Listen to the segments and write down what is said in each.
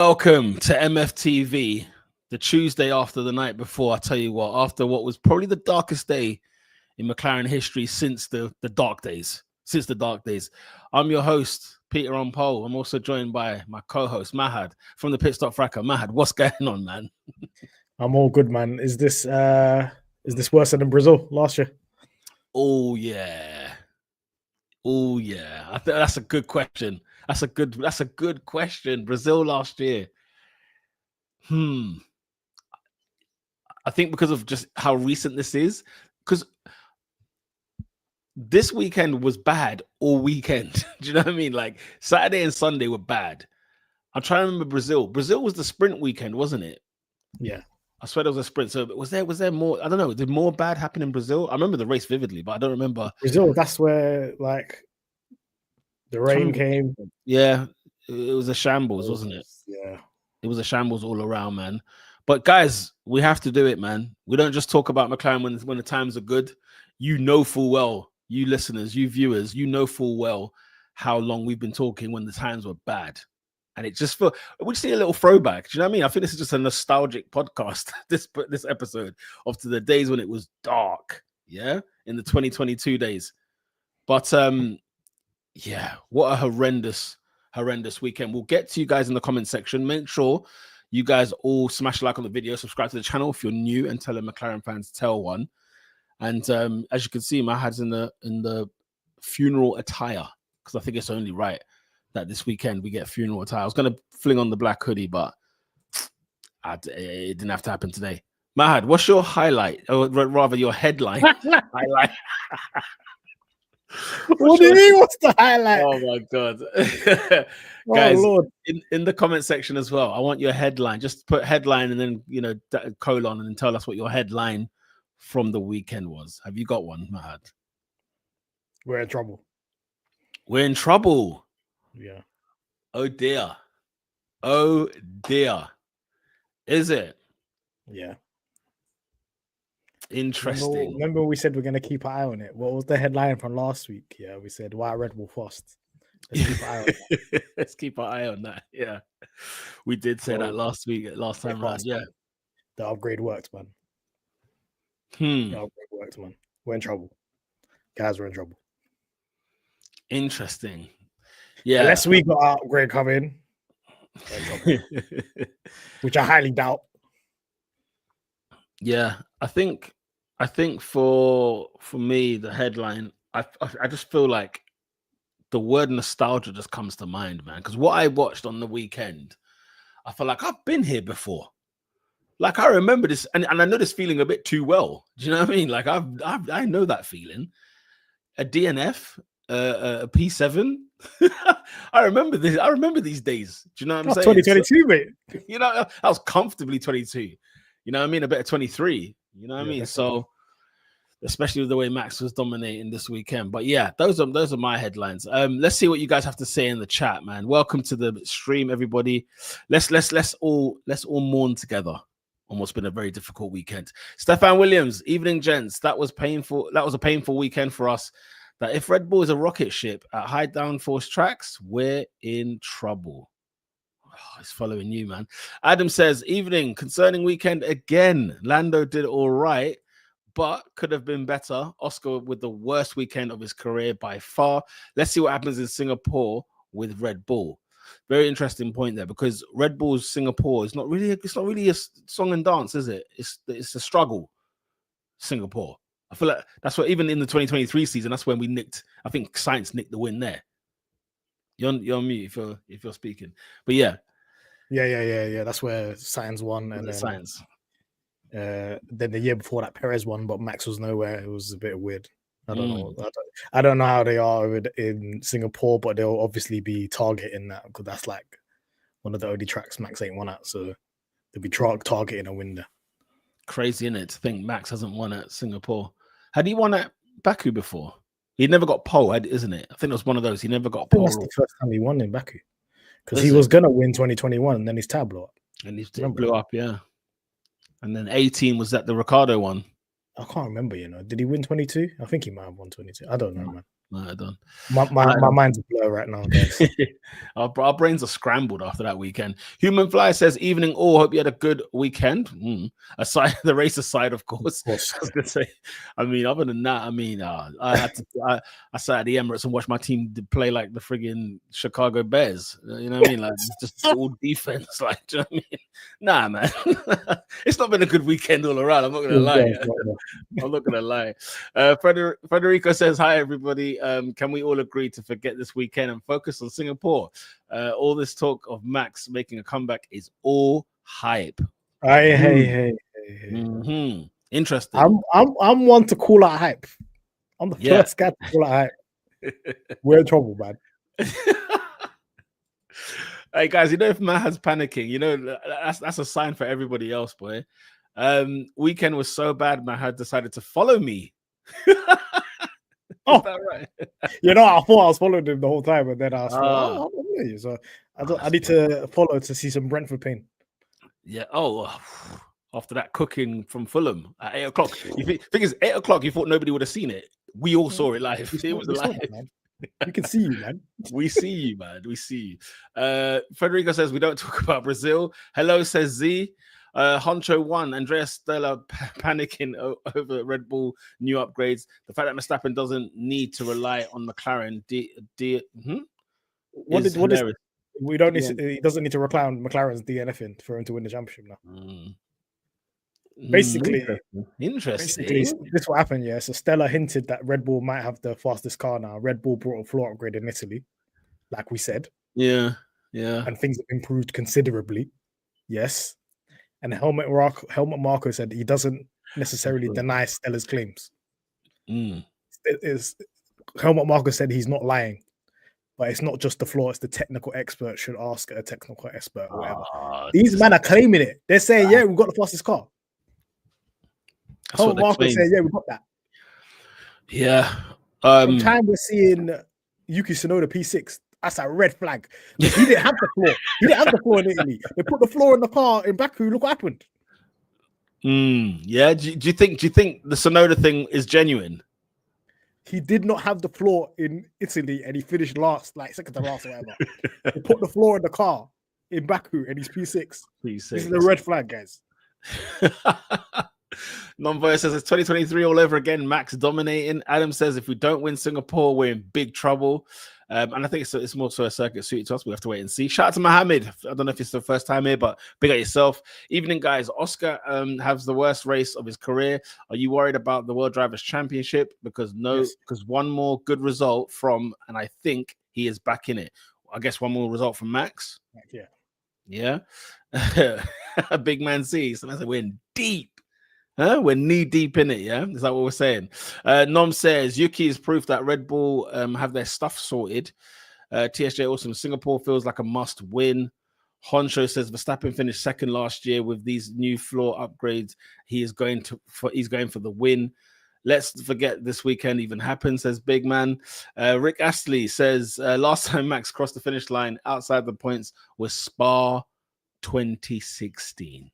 Welcome to MFTV, the Tuesday after the night before. I tell you what, after what was probably the darkest day in McLaren history since the dark days. I'm your host, Peter on Pole. I'm also joined by my co-host, Mahad, from the Pit Stop Fracker. Mahad, what's going on, man? I'm all good, man. Is this worse than Brazil last year? Oh yeah. I think that's a good question. That's a good question. Brazil last year. I think because of just how recent this is, because this weekend was bad all weekend. Do you know what I mean? Like Saturday and Sunday were bad. I'm trying to remember Brazil. Brazil was the sprint weekend, wasn't it? Yeah. I swear there was a sprint. So was there more? I don't know. Did more bad happen in Brazil? I remember the race vividly, but I don't remember. Brazil, that's where like the rain came. Yeah, it was a shambles, wasn't it? Yeah. It was a shambles all around, man. But guys, we have to do it, man. We don't just talk about McLaren when the times are good. You know full well, you listeners, you viewers, you know full well how long we've been talking when the times were bad. And it just we just need a little throwback. Do you know what I mean? I think this is just a nostalgic podcast, this episode of to the days when it was dark, yeah, in the 2022 days. But yeah, what a horrendous weekend. We'll get to you guys in the comment section. Make sure you guys all smash a like on the video, subscribe to the channel if you're new, and tell a McLaren fans tell one. And as you can see, my hat's in the funeral attire because I think it's only right that this weekend we get funeral attire. I was going to fling on the black hoodie, but it didn't have to happen today. Mahad, what's your highlight, or rather your headline? Highlight. What do you mean? What's the highlight? Oh my god, guys! Lord. In the comment section as well, I want your headline. Just put headline and then colon and then tell us what your headline from the weekend was. Have you got one, Mahad? We're in trouble. We're in trouble. Yeah. Oh dear. Oh dear. Is it? Yeah. Interesting. Remember we said we're going to keep an eye on it. What was the headline from last week? Yeah, we said why Red Bull fast. Let's keep an eye on that. Let's keep an eye on that. Yeah, we did say that last time around. Yeah, the upgrade worked, man. The upgrade worked, man. We're in trouble, guys. We're in trouble. Interesting. Yeah, unless we got our upgrade coming, which I highly doubt. Yeah, I think for me the headline, I just feel like the word nostalgia just comes to mind, man. Because what I watched on the weekend, I feel like I've been here before. Like I remember this, and I know this feeling a bit too well. Do you know what I mean? Like I know that feeling. A DNF, a P7. I remember this. I remember these days. Do you know what I'm saying? 2022, mate. You know, I was comfortably 22. You know what I mean? A bit of 23. You know what I mean? Definitely. So, especially with the way Max was dominating this weekend. But yeah, those are my headlines. Let's see what you guys have to say in the chat, man. Welcome to the stream, everybody. Let's all mourn together on what's been a very difficult weekend. Stefan Williams, evening, gents. That was painful. That was a painful weekend for us. That if Red Bull is a rocket ship at high downforce tracks, we're in trouble. It's following you, man. Adam says, evening, concerning weekend again. Lando did all right, but could have been better. Oscar with the worst weekend of his career by far. Let's see what happens in Singapore with Red Bull. Very interesting point there, because Red Bull's Singapore is not really a song and dance, is it? It's a struggle. Singapore. I feel like that's what, even in the 2023 season, that's when we nicked. I think Sainz nicked the win there. You're on mute if you're speaking, but yeah. That's where Sainz won, and then Sainz. Then the year before that, Perez won, but Max was nowhere. It was a bit weird. I don't know. I don't know how they are in Singapore, but they'll obviously be targeting that because that's like one of the only tracks Max ain't won at. So they'll be targeting a win there. Crazy, isn't it, to think Max hasn't won at Singapore? Had he won at Baku before? He never got pole, isn't it? I think it was one of those. He never got pole. That's the first time he won in Baku. Because he was going to win 2021 and then his tab blew up. And he blew up, yeah. And then 18 was that the Ricardo one. I can't remember, Did he win 22? I think he might have won 22. I don't know, man. Might have done. My mind's a blur right now, guys. Our brains are scrambled after that weekend. Human Fly says, "Evening all. Hope you had a good weekend." Aside the race aside, of course. I was gonna say. I mean, other than that, I mean, I had to. I sat at the Emirates and watched my team play like the friggin' Chicago Bears. You know what I mean? Like just all defense. Like, do you know what I mean? Nah, man. It's not been a good weekend all around. I'm not gonna lie. I'm not gonna lie. Federico says, "Hi everybody. Can we all agree to forget this weekend and focus on Singapore? All this talk of Max making a comeback is all hype." Hey. Interesting. I'm one to call out hype. I'm the first guy to call out hype. We're in trouble, man. Hey guys, you know, if Mahad's panicking, you know, that's a sign for everybody else, boy. Weekend was so bad, Mahad decided to follow me. Oh, right? You know, I thought I was following him the whole time, and then I was like, so I need to follow to see some Brentford pain. Yeah. Oh, after that cooking from Fulham at 8 o'clock. Thing is, 8 o'clock, you thought nobody would have seen it. We all saw it live. It was live. We can see you, man. We see you, man. We see you. Federico says we don't talk about Brazil. Hello, says Z. Honcho 1, Andreas Stella panicking over Red Bull new upgrades. The fact that Verstappen doesn't need to rely on McLaren. We don't need. He doesn't need to rely on McLaren's DNFing for him to win the championship now. Basically, interesting. This will happen. Yeah. So Stella hinted that Red Bull might have the fastest car now. Red Bull brought a floor upgrade in Italy, like we said. Yeah. And things have improved considerably. Yes. And Helmut Marko said he doesn't necessarily deny Stella's claims. Helmut Marko said he's not lying, but it's not just the flaw, it's the technical expert should ask a technical expert or whatever. These men are claiming it. They're saying, yeah, we've got the fastest car. Helmut Marko said, yeah, we got that. Yeah. From time we're seeing Yuki Tsunoda P6. That's a red flag. He didn't have the floor. He didn't have the floor in Italy. They put the floor in the car in Baku. Look what happened. Yeah. Do you think the Tsunoda thing is genuine? He did not have the floor in Italy, and he finished last, like second to last or whatever. They put the floor in the car in Baku, and he's P6. This is a red flag, guys. Non-Voyer says it's 2023 all over again. Max dominating. Adam says if we don't win Singapore, we're in big trouble. And I think it's more so a circuit suited to us. We have to wait and see. Shout out to Mohammed. I don't know if it's the first time here, but big at yourself. Evening, guys. Oscar has the worst race of his career. Are you worried about the World Drivers' Championship? Because one more good result from, and I think he is back in it. I guess one more result from Max. Yeah. A big man sees. And I said, we're in deep. We're knee deep in it, yeah? Is that what we're saying? Nom says, Yuki is proof that Red Bull have their stuff sorted. TSJ Awesome, Singapore feels like a must win. Honcho says, Verstappen finished second last year with these new floor upgrades. He's going for the win. Let's forget this weekend even happened, says Big Man. Rick Astley says, last time Max crossed the finish line outside the points was Spa 2016.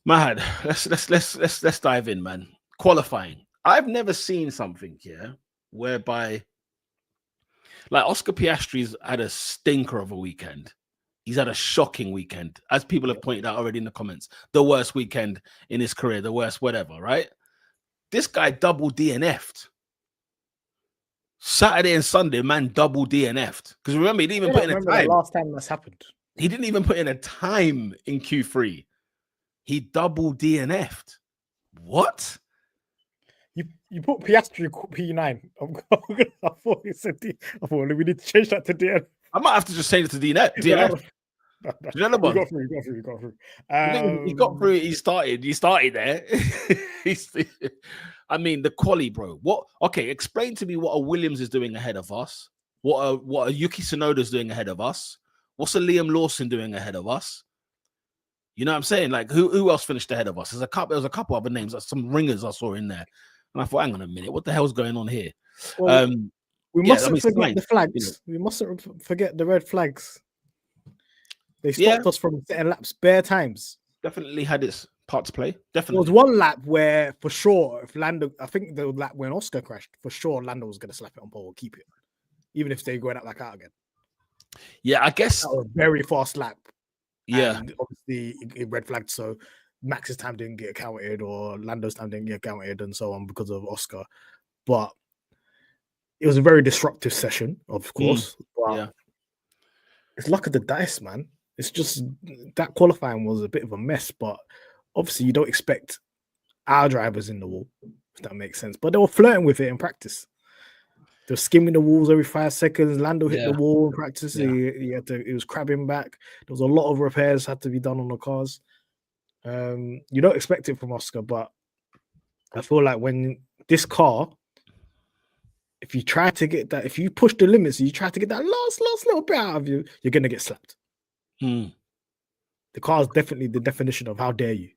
Mahad, let's dive in, man. Qualifying. I've never seen something here whereby, like, Oscar Piastri's had a stinker of a weekend. He's had a shocking weekend, as people have pointed out already in the comments. The worst weekend in his career, the worst whatever, right? This guy double DNF'd. Saturday and Sunday, man, double DNF'd. Because remember, he didn't even put in a time. The last time that's happened. He didn't even put in a time in Q3. He double DNF'd. What? You put Piastri P9. I thought you said D. I thought we need to change that to DNF. I might have to just change it to DNF. He got through. He got through. He started there. I mean, the quali, bro. What? Okay, explain to me what a Williams is doing ahead of us. What a Yuki Tsunoda is doing ahead of us. What's a Liam Lawson doing ahead of us? You know what I'm saying? Like, who else finished ahead of us? There was a couple other names, like some ringers I saw in there. And I thought, hang on a minute, what the hell's going on here? Well, we mustn't forget the flags. We mustn't forget the red flags. They stopped us from setting laps bare times. Definitely had its part to play. There Definitely. was one lap where, for sure, if Lando, I think the lap when Oscar crashed, for sure, Lando was going to slap it on pole or keep it, even if they're going out back out again. Yeah, I guess. That was a very fast lap. Yeah. And obviously, it red flagged. So Max's time didn't get counted, or Lando's time didn't get counted, and so on because of Oscar. But it was a very disruptive session, of course. But Yeah. it's luck of the dice, man. It's just that qualifying was a bit of a mess, but obviously you don't expect our drivers in the wall, if that makes sense. But they were flirting with it in practice. They were skimming the walls every 5 seconds. Lando hit the wall in practice. He was crabbing back. There was a lot of repairs had to be done on the cars. You don't expect it from Oscar, but I feel like when this car, if you try to get that, if you push the limits, you try to get that last little bit out of you, you're gonna get slapped. The car is definitely the definition of how dare you.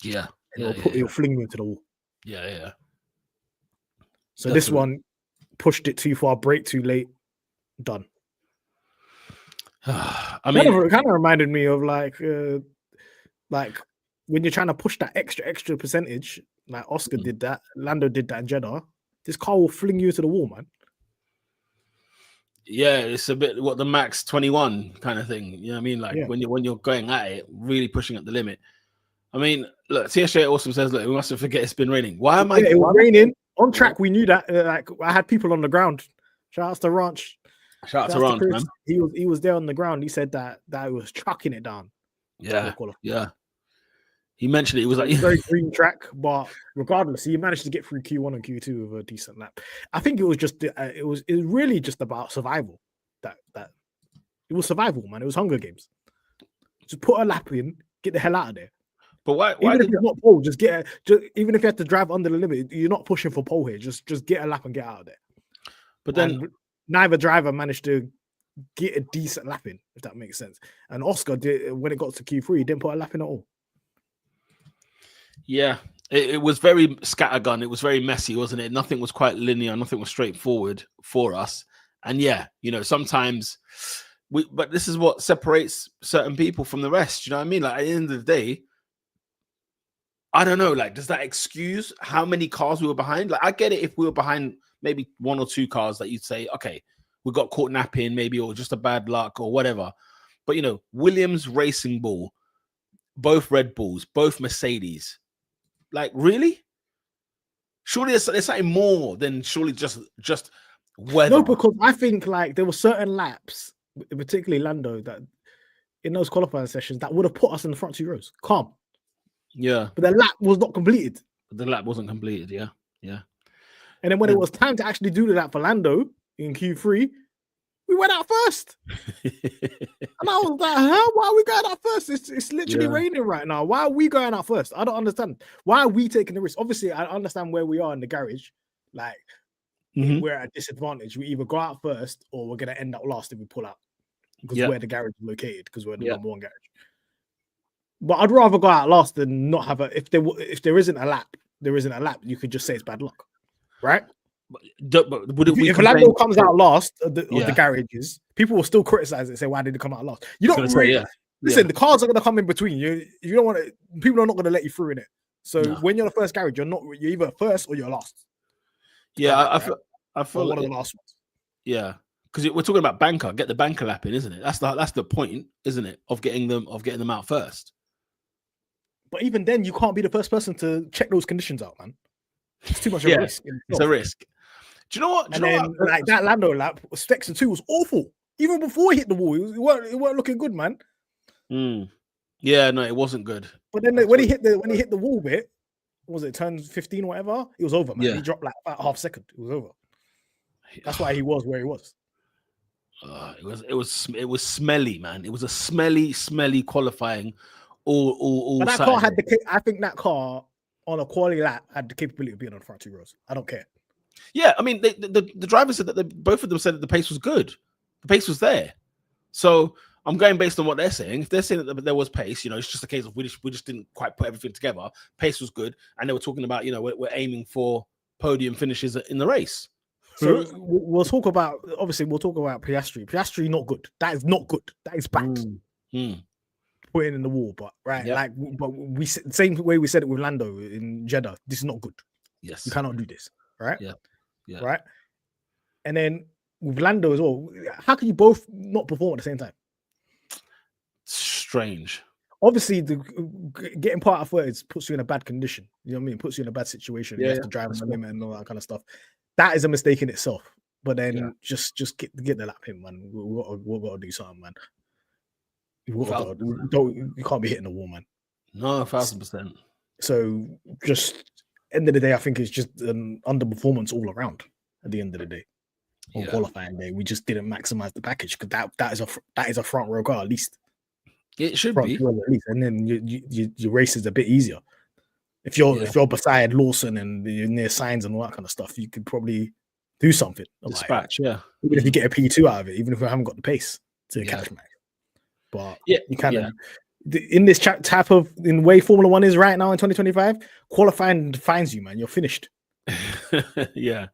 Yeah. It'll fling you into the wall. Yeah. So this one pushed it too far, brake too late, done. I mean, it kind of reminded me of like when you're trying to push that extra percentage, like Oscar did that, Lando did that in Jeddah. This car will fling you to the wall, man. Yeah, it's a bit what the max 21 kind of thing. You know what I mean? Like when you're going at it, really pushing at the limit. I mean, look, TSJ also says, look, we mustn't forget it's been raining. Why am I? It was raining on track. We knew that. Like I had people on the ground. Shout out to Ranch. Shout out to Ranch, man. He was there on the ground. He said that it was chucking it down. Yeah. He mentioned it was like very green track, but regardless, he managed to get through Q1 and Q2 with a decent lap. I think it was just it was really just about survival. That it was survival, man. It was Hunger Games. Just put a lap in, get the hell out of there. But why even if it's not pole, just even if you have to drive under the limit, you're not pushing for pole here. Just get a lap and get out of there. But then neither driver managed to get a decent lap in, if that makes sense. And Oscar did when it got to Q3, he didn't put a lap in at all. Yeah, it was very scattergun. It was very messy, wasn't it? Nothing was quite linear. Nothing was straightforward for us. And yeah, sometimes but this is what separates certain people from the rest. You know what I mean? Like at the end of the day, I don't know. Like, does that excuse how many cars we were behind? Like, I get it if we were behind maybe 1 or 2 cars that you'd say, okay, we got caught napping maybe, or just a bad luck or whatever. But Williams, Racing Bull, both Red Bulls, both Mercedes. Like, really? Surely there's something more than surely just weather. No, because I think like there were certain laps, particularly Lando, that in those qualifying sessions that would have put us in the front 2 rows. Calm. Yeah. But the lap was not completed. The lap wasn't completed, yeah. And then when it was time to actually do the lap for Lando in Q3, we went out first. And I was like, why are we going out first? It's literally raining right now. Why are we going out first? I don't understand. Why are we taking the risk? Obviously, I understand where we are in the garage. Like, we're at a disadvantage. We either go out first or we're going to end up last if we pull out. Because where the garage is located, because we're the number 1 garage. But I'd rather go out last than not have if there isn't a lap, there isn't a lap. You could just say it's bad luck, right? But if Lando comes out last of the garages, people will still criticize it and say, why did it come out last? You don't really listen, the cars are gonna come in between. You don't want to, people are not gonna let you through in it. So when you're the first garage, you're either first or you're last. Yeah, I feel one of the last ones. Yeah. Because we're talking about banker, get the banker lap in, isn't it? That's the point, isn't it? Of getting them out first. But even then, you can't be the first person to check those conditions out, man. It's too much of a risk. It's a risk. Do you know what? Like that Lando lap, Spectre 2 was awful. Even before he hit the wall, it weren't looking good, man. Yeah, no, it wasn't good. But then when he hit the wall bit, was it turn 15 or whatever? It was over, man. He dropped like about half second. It was over. That's why he was where he was. It was smelly, man. It was a smelly qualifying. All but that car had I think that car on a quality lap had the capability of being on the front 2 rows. I don't care. Yeah, I mean the drivers said that both of them said that the pace was good. The pace was there. So I'm going based on what they're saying. If they're saying that there was pace, it's just a case of we just didn't quite put everything together. Pace was good, and they were talking about we're aiming for podium finishes in the race. So we'll talk about Piastri. Piastri not good. That is not good. That is bad. putting in the wall, but Yep. but same way we said it with Lando in Jeddah. This is not good. Yes. You cannot do this, right? Yeah. Yeah. Right. And then with Lando as well, how can you both not perform at the same time? Strange. Obviously, getting part of thirds puts you in a bad condition. You know what I mean? Puts you in a bad situation. You have to drive on the limit and all that kind of stuff. That is a mistake in itself. But then just get the lap in, man. We've got to do something, man. You can't be hitting the wall, man. No, 1,000%. So just end of the day, I think it's just an underperformance all around. At the end of the day, on qualifying day, we just didn't maximize the package because that is a front row car at least. It should be, at least, and then your race is a bit easier. If you're beside Lawson and you're near signs and all that kind of stuff, you could probably do something. Dispatch, even if you get a P2 out of it, even if we haven't got the pace to catch Max. But you kind of in this type of in way Formula One is right now in 2025, qualifying defines you, man. You're finished. Yeah.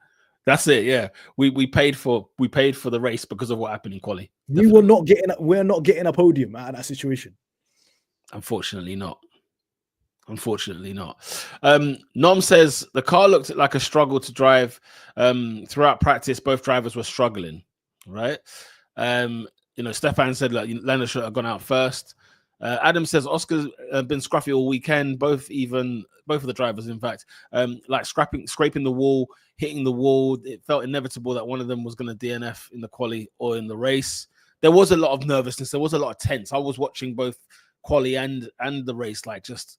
That's it. Yeah, we paid for the race because of what happened in quali. We're not getting a podium out of that situation. Unfortunately not. Nom says the car looked like a struggle to drive. Throughout practice, both drivers were struggling. Right. Stefan said like Lando should have gone out first. Adam says Oscar's been scruffy all weekend. Both of the drivers, in fact, like scraping the wall, hitting the wall. It felt inevitable that one of them was going to DNF in the quali or in the race. There was a lot of nervousness. There was a lot of tense. I was watching both quali and the race, like just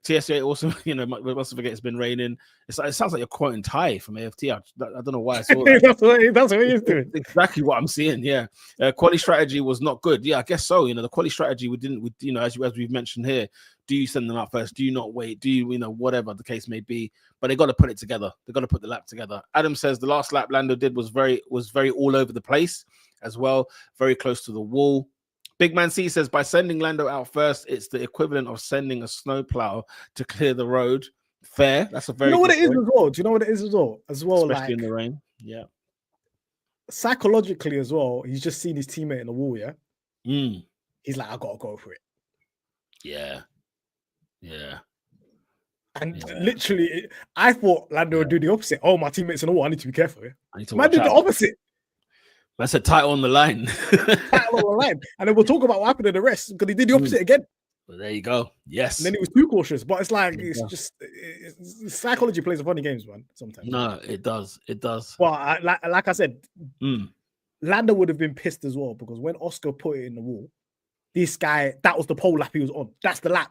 TSA also, must forget it's been raining. It sounds like you're quoting Ty from AFT. I don't know why I saw that. that's what he's doing. Exactly what I'm seeing. Yeah, quality strategy was not good. Yeah, I guess so. The quality strategy as we've mentioned here. Do you send them out first? Do you not wait? Do you whatever the case may be? But they got to put it together. They got to put the lap together. Adam says the last lap Lando did was very all over the place as well. Very close to the wall. Big Man C says, by sending Lando out first, it's the equivalent of sending a snowplow to clear the road. Fair. That's a very. You know what it is as well? Do you know what it is as well? Especially in the rain. Yeah. Psychologically as well, he's just seen his teammate in the wall. Yeah. He's like, I gotta go for it. Yeah. Yeah. And literally, I thought Lando would do the opposite. Oh, my teammate's in the wall. I need to be careful. Yeah? I need to Man did the opposite. That's a title on the line. And then we'll talk about what happened to the rest because he did the opposite again. Well, there you go. Yes. And then he was too cautious. But it's like psychology plays a funny games, man. Sometimes. No, it does. It does. Well, like I said, Lando would have been pissed as well because when Oscar put it in the wall, this guy, that was the pole lap he was on. That's the lap.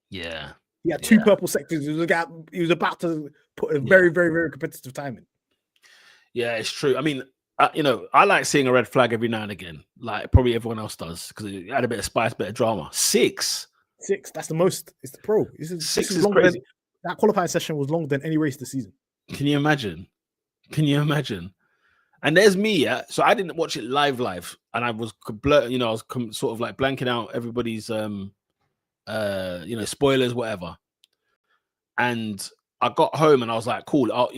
Yeah. He had two purple sectors. He was about to put a very, very, very competitive time in. Yeah, it's true. I mean, I like seeing a red flag every now and again, like probably everyone else does, because it had a bit of spice, bit of drama. Six. That's the most. It's the pro. Six is crazy. That qualifying session was longer than any race this season. Can you imagine? And there's me, yeah. So I didn't watch it live, and I was I was sort of like blanking out everybody's, spoilers, whatever. And I got home and I was like, cool, I'll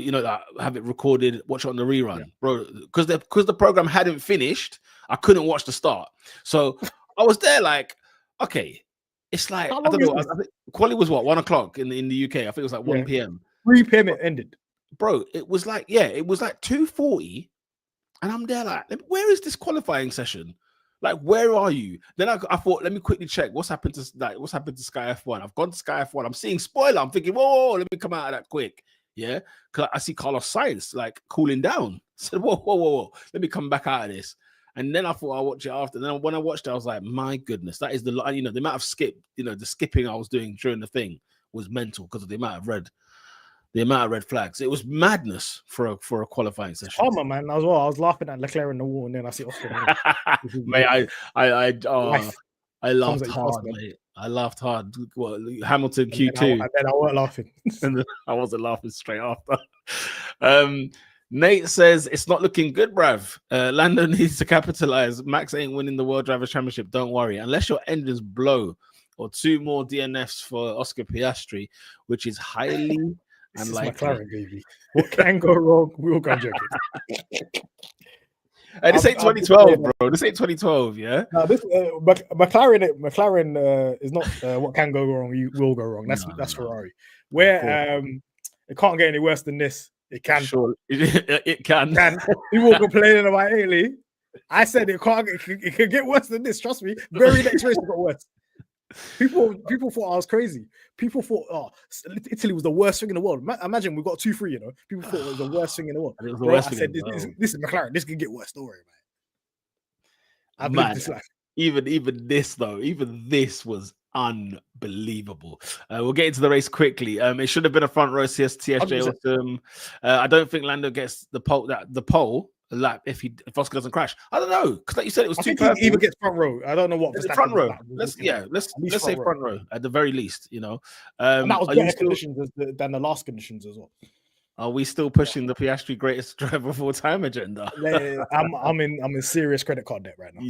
have it recorded, watch it on the rerun, bro. Because the program hadn't finished, I couldn't watch the start. So I was there like, okay, it's like, I don't know. I think quali was what, 1 o'clock in the UK. I think it was like 1 p.m. 3 p.m. it ended. Bro, it was like 2:40. And I'm there like, where is this qualifying session? Like, where are you? Then I thought, let me quickly check what's happened to Sky F1. I've gone to Sky F1. I'm seeing spoiler. I'm thinking, whoa, let me come out of that quick. Yeah, because I see Carlos Sainz like cooling down. I said, whoa, let me come back out of this. And then I thought I'll watch it after. And then when I watched it, I was like, my goodness, that is the amount of the skipping I was doing during the thing was mental because of the amount of red flags. It was madness for a qualifying session. Oh my man, as well. I was laughing at Leclerc in the wall, and then I see Oscar. Mate, I laughed hard, mate. I laughed hard. Well, Hamilton Q2. And then I weren't laughing. And I wasn't laughing straight after. Nate says it's not looking good, bruv. Lando needs to capitalize. Max ain't winning the World Drivers' Championship. Don't worry, unless your engines blow, or 2 more DNFs for Oscar Piastri, which is highly. This is McLaren, baby. What can go wrong will go joking. Hey, this ain't 2012, bro. This ain't 2012, yeah. No, this McLaren is not what can go wrong. You will go wrong. That's Ferrari. Where it can't get any worse than this. It can. Sure, it can. People complaining about Italy. I said it can't. It can get worse than this. Trust me. Very next race it got worse. People thought I was crazy. People thought, Italy was the worst thing in the world. Imagine we got 2-3. You know, people thought it was the worst thing in the world. Bro, I said this is McLaren. This can get worse. Don't worry, man. I've lived this life. Even this was unbelievable. We'll get into the race quickly. It should have been a front row TSJ Autumn. I don't think Lando gets the pole lap if Oscar doesn't crash. I don't know, because like you said, it was too perfect. He even gets front row. I don't know what front row. Let's say front row at the very least. You know, and that was better conditions than the last conditions as well. Are we still pushing the Piastri greatest driver of all time agenda? I'm in serious credit card debt right now.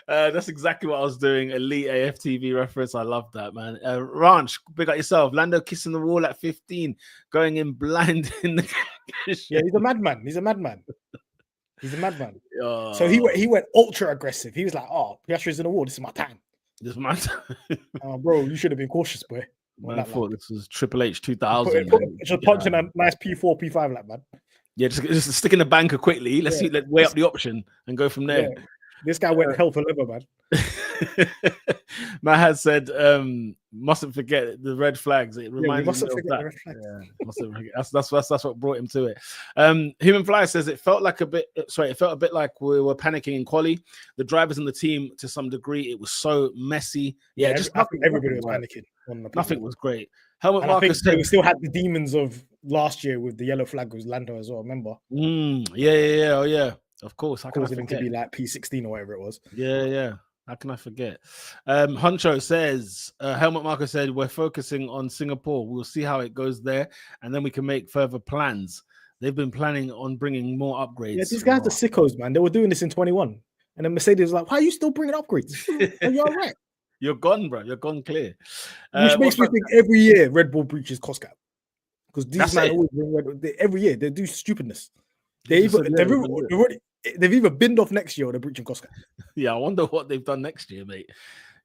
That's exactly what I was doing. Elite AFTV reference. I love that, man. Ranch, big up yourself. Lando kissing the wall at 15, going in blind in the yeah, he's a madman. So he went ultra aggressive. He was like, "Oh, Piastri's in the wall. This is my time. Bro, you should have been cautious, boy." Man, I thought this was Triple H 2000. Just punching a nice P4, P5 lap, man. Yeah, just stick in the banker quickly. Let's weigh up the option and go from there. Yeah. This guy went hell for leather, man. Mahad said, mustn't forget the red flags. It reminds me of that. The red flags. Yeah, mustn't forget. That's what brought him to it. Human Fly says it felt a bit like we were panicking in quali. The drivers and the team, to some degree, it was so messy. Yeah, just everybody was panicking. Nothing was great. Helmut and Marcus said we still had the demons of last year with the yellow flag with Lando as well. Remember? Yeah. Of course. How can I forget? To be like P16 or whatever it was. Yeah. How can I forget? Huncho says, Helmut Marcus said, we're focusing on Singapore. We'll see how it goes there, and then we can make further plans. They've been planning on bringing more upgrades. Yeah, these guys are sickos, man. They were doing this in 21. And then Mercedes was like, why are you still bringing upgrades? Are you all right? You're gone, bro. You're gone clear. Which makes me think every year Red Bull breaches cost cap. Because these men always bring every year. They do stupidness. They've either binned off next year or they're breaching cost cap. Yeah, I wonder what they've done next year, mate.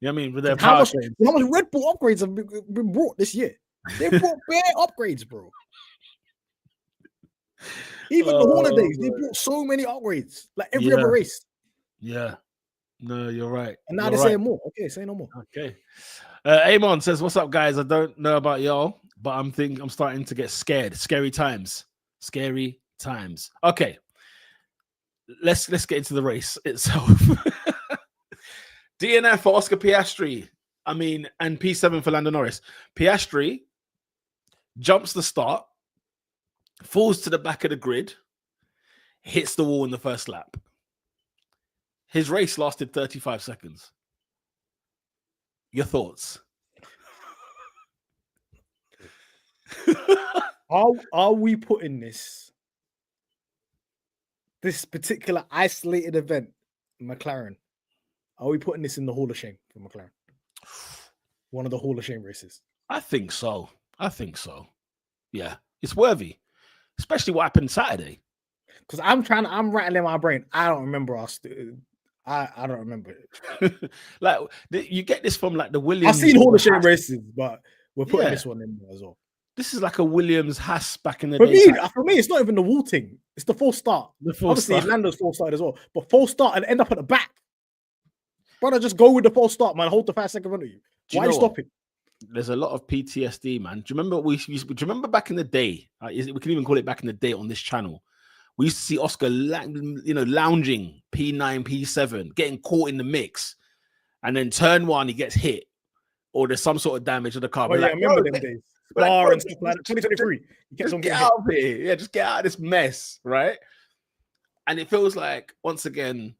You know what I mean? With their how much Red Bull upgrades have been brought this year? They brought bare upgrades, bro. Even the holidays, they brought so many upgrades, like every other race. Yeah. No, you're right. And now they're saying more. Okay, say no more. Okay. Amon says, "What's up, guys? I don't know about y'all, but I'm starting to get scared. Scary times. Okay. Let's get into the race itself. DNF for Oscar Piastri. And P7 for Lando Norris. Piastri jumps the start, falls to the back of the grid, hits the wall in the first lap. His race lasted 35 seconds. Your thoughts? Are we putting this particular isolated event, McLaren? Are we putting this in the Hall of Shame for McLaren? One of the Hall of Shame races. I think so. Yeah, it's worthy, especially what happened Saturday. Because I'm rattling my brain. I don't remember us. I don't remember it. Like you get this from like the Williams. I've seen Hall of Shame races, but we're putting this one in there as well. This is like a Williams Haas back in the day. For me, it's not even the wall thing. It's the full start. Obviously, Lando's full start as well, but full start and end up at the back. Brother, just go with the full start, man. Hold the 5 second front of you. Why are you stopping? There's a lot of PTSD, man. Do you remember do you remember back in the day? We can even call it back in the day on this channel. We used to see Oscar, lounging P9, P7, getting caught in the mix, and then turn one he gets hit, or there's some sort of damage to the car. Oh, yeah, I remember them days. Bar and stuff like 2023. Just get out of here. Yeah, just get out of this mess, right? And it feels like once again,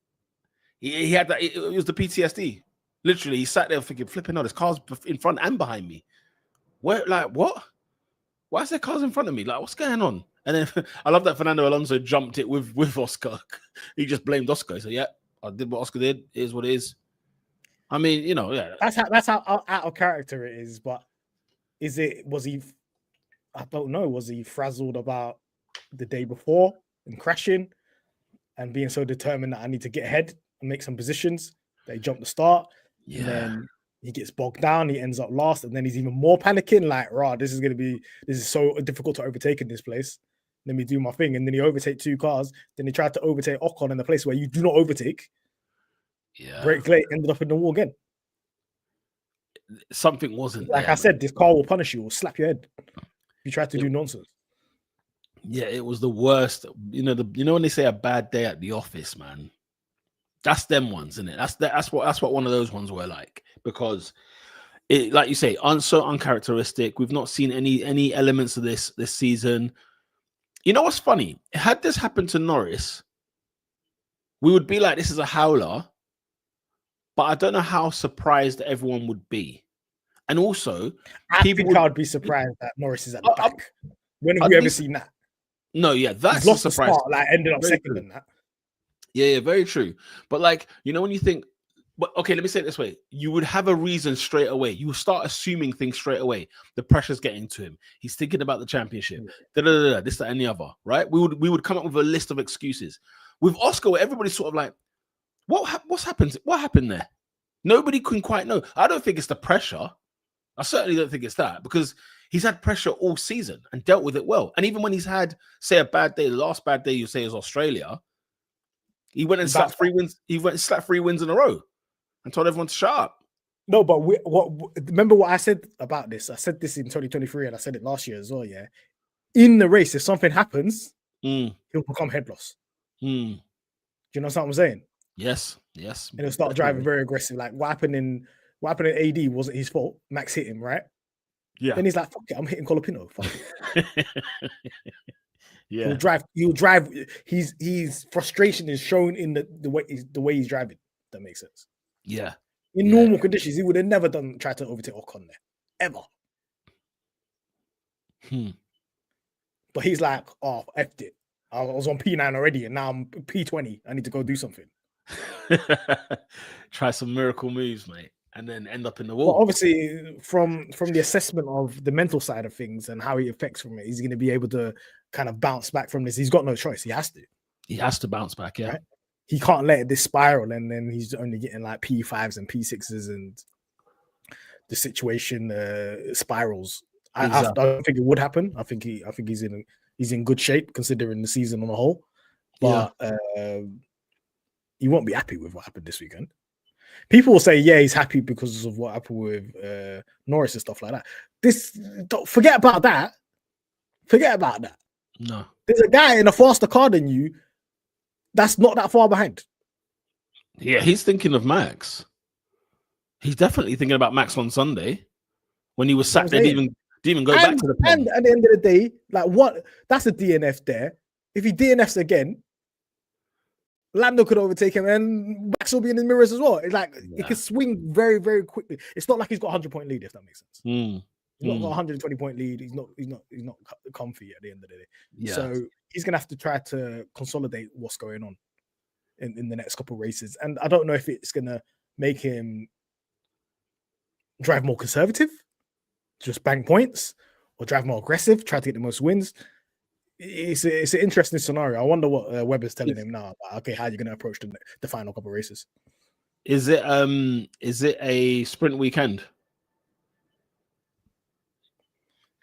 he had that. It was the PTSD. Literally, he sat there thinking, flipping out. There's cars in front and behind me. What? Why is there cars in front of me? Like, what's going on? And then I love that Fernando Alonso jumped it with Oscar. He just blamed Oscar. So yeah, I did what Oscar did. It is what it is. Yeah. That's how out of character it is. But was he? I don't know. Was he frazzled about the day before and crashing and being so determined that I need to get ahead and make some positions. They jump the start, and then he gets bogged down. He ends up last, and then he's even more panicking. Like, rah, this is so difficult to overtake in this place. Let me do my thing, and then he overtake 2 cars. Then he tried to overtake Ocon in a place where you do not overtake. Yeah, Brake late, ended up in the wall again. Something wasn't like there, I said. This car will punish you or slap your head if you try to do nonsense. Yeah, it was the worst. You know when they say a bad day at the office, man. That's them ones, isn't it? That's what one of those ones were like, because it, like you say, so uncharacteristic. We've not seen any elements of this season. You know what's funny? Had this happened to Norris, we would be like, this is a howler. But I don't know how surprised everyone would be. And also, I think I would be surprised that Norris is at the back. When have we ever seen that? No, yeah, that's lost a surprise. The start, like ended up second in that. Yeah, very true. But like, when you think, but okay, let me say it this way: you would have a reason straight away. You would start assuming things straight away. The pressure's getting to him. He's thinking about the championship. This, that, and the other. Right? We would come up with a list of excuses. With Oscar, everybody's sort of like, what's happened? What happened there? Nobody can quite know. I don't think it's the pressure. I certainly don't think it's that, because he's had pressure all season and dealt with it well. And even when he's had, say, a bad day, the last bad day you say is Australia, he went and slapped 3 wins. He went and slapped 3 wins in a row and told everyone to shut up. No, but remember what I said about this? I said this in 2023 and I said it last year as well. Yeah, in the race, if something happens, he'll become head loss. Do you know what I'm saying? Yes. And he'll start driving very aggressive. Like what happened in AD wasn't his fault. Max hit him, right? Yeah. Then he's like, "Fuck it, I'm hitting Colapino." Fuck it. Yeah. He'll drive. His frustration is shown in the way he's driving. That makes sense. Yeah. In normal conditions, he would have never tried to overtake Ocon there, ever. But he's like, "Oh, effed it. I was on P9 already, and now I'm P20. I need to go do something." Try some miracle moves, mate, and then end up in the wall. Well, obviously, from the assessment of the mental side of things and how he affects from it, he's going to be able to kind of bounce back from this. He's got no choice. He has to. He has to bounce back, yeah. Right? He can't let this spiral, and then he's only getting like P5s and P6s, and the situation spirals. I don't think it would happen. I think he's in good shape considering the season on the whole, but he won't be happy with what happened this weekend. People will say, yeah, he's happy because of what happened with Norris and stuff like that. Forget about that. No. There's a guy in a faster car than you that's not that far behind. Yeah, he's thinking of Max. He's definitely thinking about Max on Sunday when he was sat there, didn't even go back to the pen. And at the end of the day, like what? That's a DNF there. If he DNFs again, Lando could overtake him, and Max will be in the mirrors as well. It's like it can swing very, very quickly. It's not like he's got a 100-point lead, if that makes sense. He's not got a 120-point lead. He's not comfy at the end of the day. Yeah. So he's gonna have to try to consolidate what's going on in the next couple of races. And I don't know if it's gonna make him drive more conservative, just bang points, or drive more aggressive, try to get the most wins. It's an interesting scenario. I wonder what Webber's telling him now. Okay, how are you going to approach the final couple of races? Is it a sprint weekend?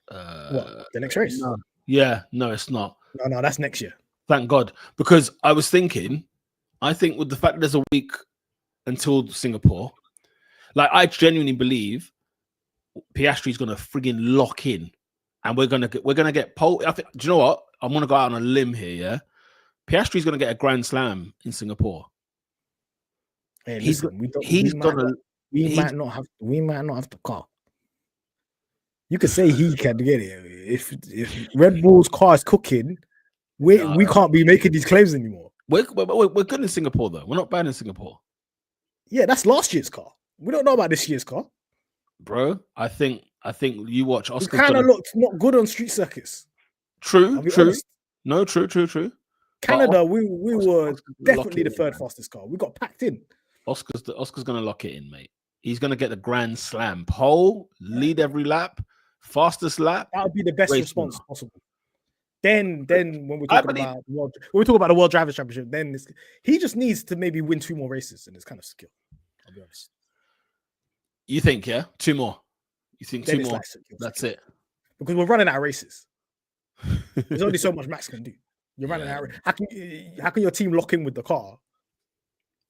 What, the next race? No. Yeah, no, it's not. No, that's next year. Thank God, because I think with the fact that there's a week until Singapore, like I genuinely believe Piastri's going to frigging lock in. And we're gonna get pole. Do you know what? I'm gonna go out on a limb here. Yeah, Piastri's gonna get a Grand Slam in Singapore. Hey, listen, we might not have the car. You could say he can get it. If Red Bull's car is cooking, we can't be making these claims anymore. We're good in Singapore though. We're not bad in Singapore. Yeah, that's last year's car. We don't know about this year's car, bro. I think you watch Oscar. Kind of looked not good on street circuits. True. Honest. No, true. Canada, we were definitely the third fastest car. We got packed in. Oscar's gonna lock it in, mate. He's gonna get the Grand Slam pole, lead every lap, fastest lap. That would be the best response possible. Then when we're talking about the World Drivers' Championship, then he just needs to maybe win 2 more races, and it's kind of secure. I'll be honest. You think, yeah, 2 more? You think then 2 more? Like secure. That's it. Because we're running out of races. There's only so much Max can do. You're running out. How can your team lock in with the car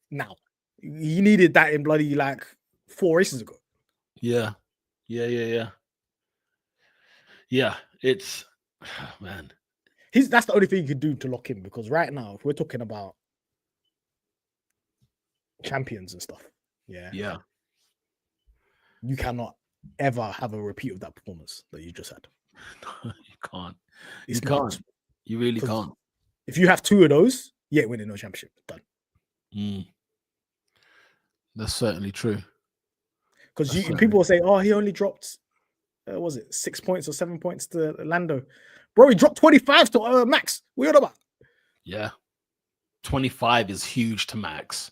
now? You needed that in bloody like 4 races ago. Yeah. It's man. That's the only thing you could do to lock in, because right now, if we're talking about champions and stuff, yeah, you cannot ever have a repeat of that performance that you just had. You can't. You can't. You really can't. If you have 2 of those, you ain't winning no championship. Done. That's certainly true. Because people will say, "Oh, he only dropped, was it 6 points or 7 points to Lando?" Bro, he dropped 25 to Max. What are you on about? Yeah, 25 is huge to Max.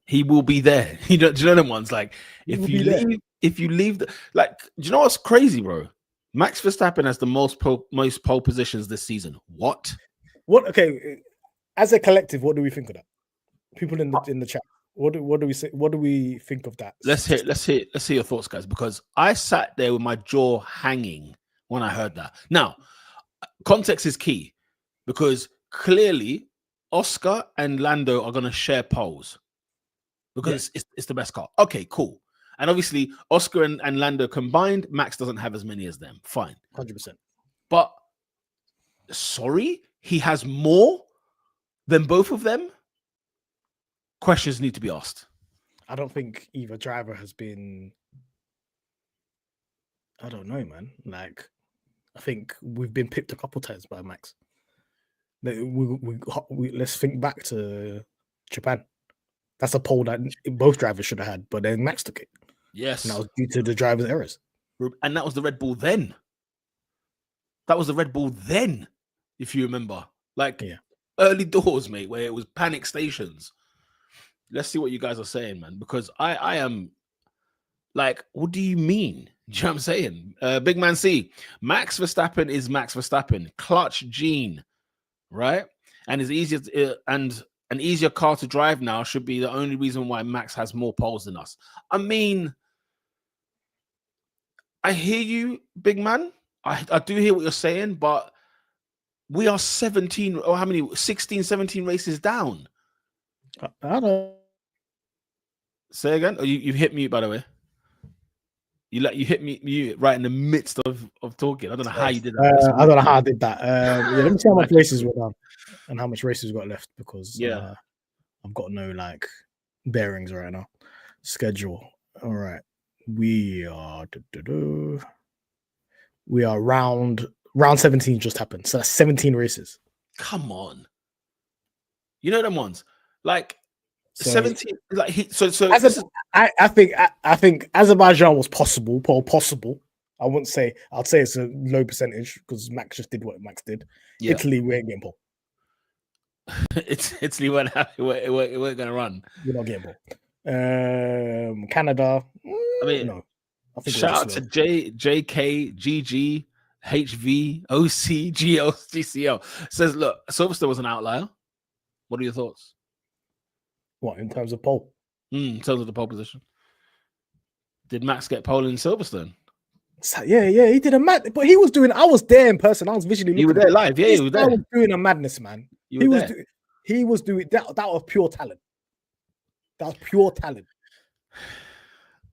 He will be there. Do you know them ones? Like if you leave, do you know what's crazy, bro? Max Verstappen has the most pole positions this season. What? Okay, as a collective, what do we think of that? People in the chat, what do we say? What do we think of that? Let's hear your thoughts, guys, because I sat there with my jaw hanging when I heard that. Now, context is key, because clearly Oscar and Lando are going to share poles because it's the best car. Okay, cool. And obviously, Oscar and Lando combined, Max doesn't have as many as them. Fine. 100%. But, sorry, he has more than both of them? Questions need to be asked. I don't think either driver has been... I don't know, man. Like, I think we've been pipped a couple times by Max. Let's think back to Japan. That's a pole that both drivers should have had, but then Max took it. Yes. And that was due to the driver's errors. And that was the Red Bull then. If you remember. Early doors, mate, where it was panic stations. Let's see what you guys are saying, man, because I am like, what do you mean? Do you know what I'm saying? Big Man C, Max Verstappen is Max Verstappen. Clutch gene, right? And is easier and an easier car to drive now should be the only reason why Max has more poles than us. I mean, I hear you, big man. I do hear what you're saying, but we are 17 or how many? 16, 17 races down. I don't say again. Oh, you hit mute, by the way. You hit me right in the midst of talking. I don't know how you did that. I don't know how I did that. Let me see how much races we're done and how much races we've got left, because I've got no bearings right now. Schedule. All right. We are round 17 just happened. So that's 17 races. Come on. You know them ones. Like 17 I think Azerbaijan was possible. I wouldn't say, I'd say it's a low percentage because Max just did what Max did. Yeah. Italy, we ain't getting pole. Italy weren't going to run. We're not getting pole. Canada. I mean, no. I think shout out to JK, GG, HV, OC, GL, GCL. Says, look, Silverstone was an outlier. What are your thoughts? What, in terms of pole? In terms of the pole position. Did Max get pole in Silverstone? Yeah, he did a mad, but he was doing. I was there in person. I was visually looking. You were there live, yeah. He was there. I was doing a madness, man. He was doing that. That was pure talent. That was pure talent.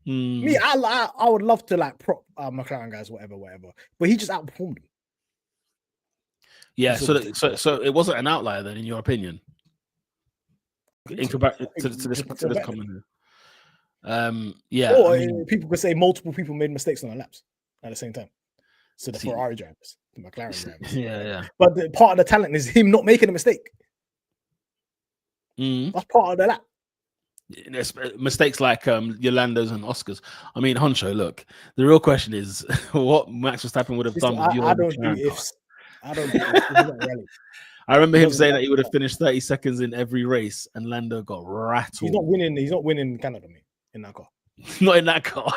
Me, I would love to prop McLaren guys, whatever. But he just outperformed them. Yeah, so it wasn't an outlier then, in your opinion. In comparison to this comment. Yeah. Or people could say multiple people made mistakes on their laps at the same time. So the Ferrari drivers, the McLaren drivers. Yeah. But part of the talent is him not making a mistake. That's part of the lap. Mistakes like Yolandos and Oscars. I mean, Honcho, look, the real question is what Max Verstappen would have done with your I don't do ifs. I remember him saying that he would have finished 30 seconds in every race, and Lando got rattled. He's not winning Canada, mate, in that car. Not in that car.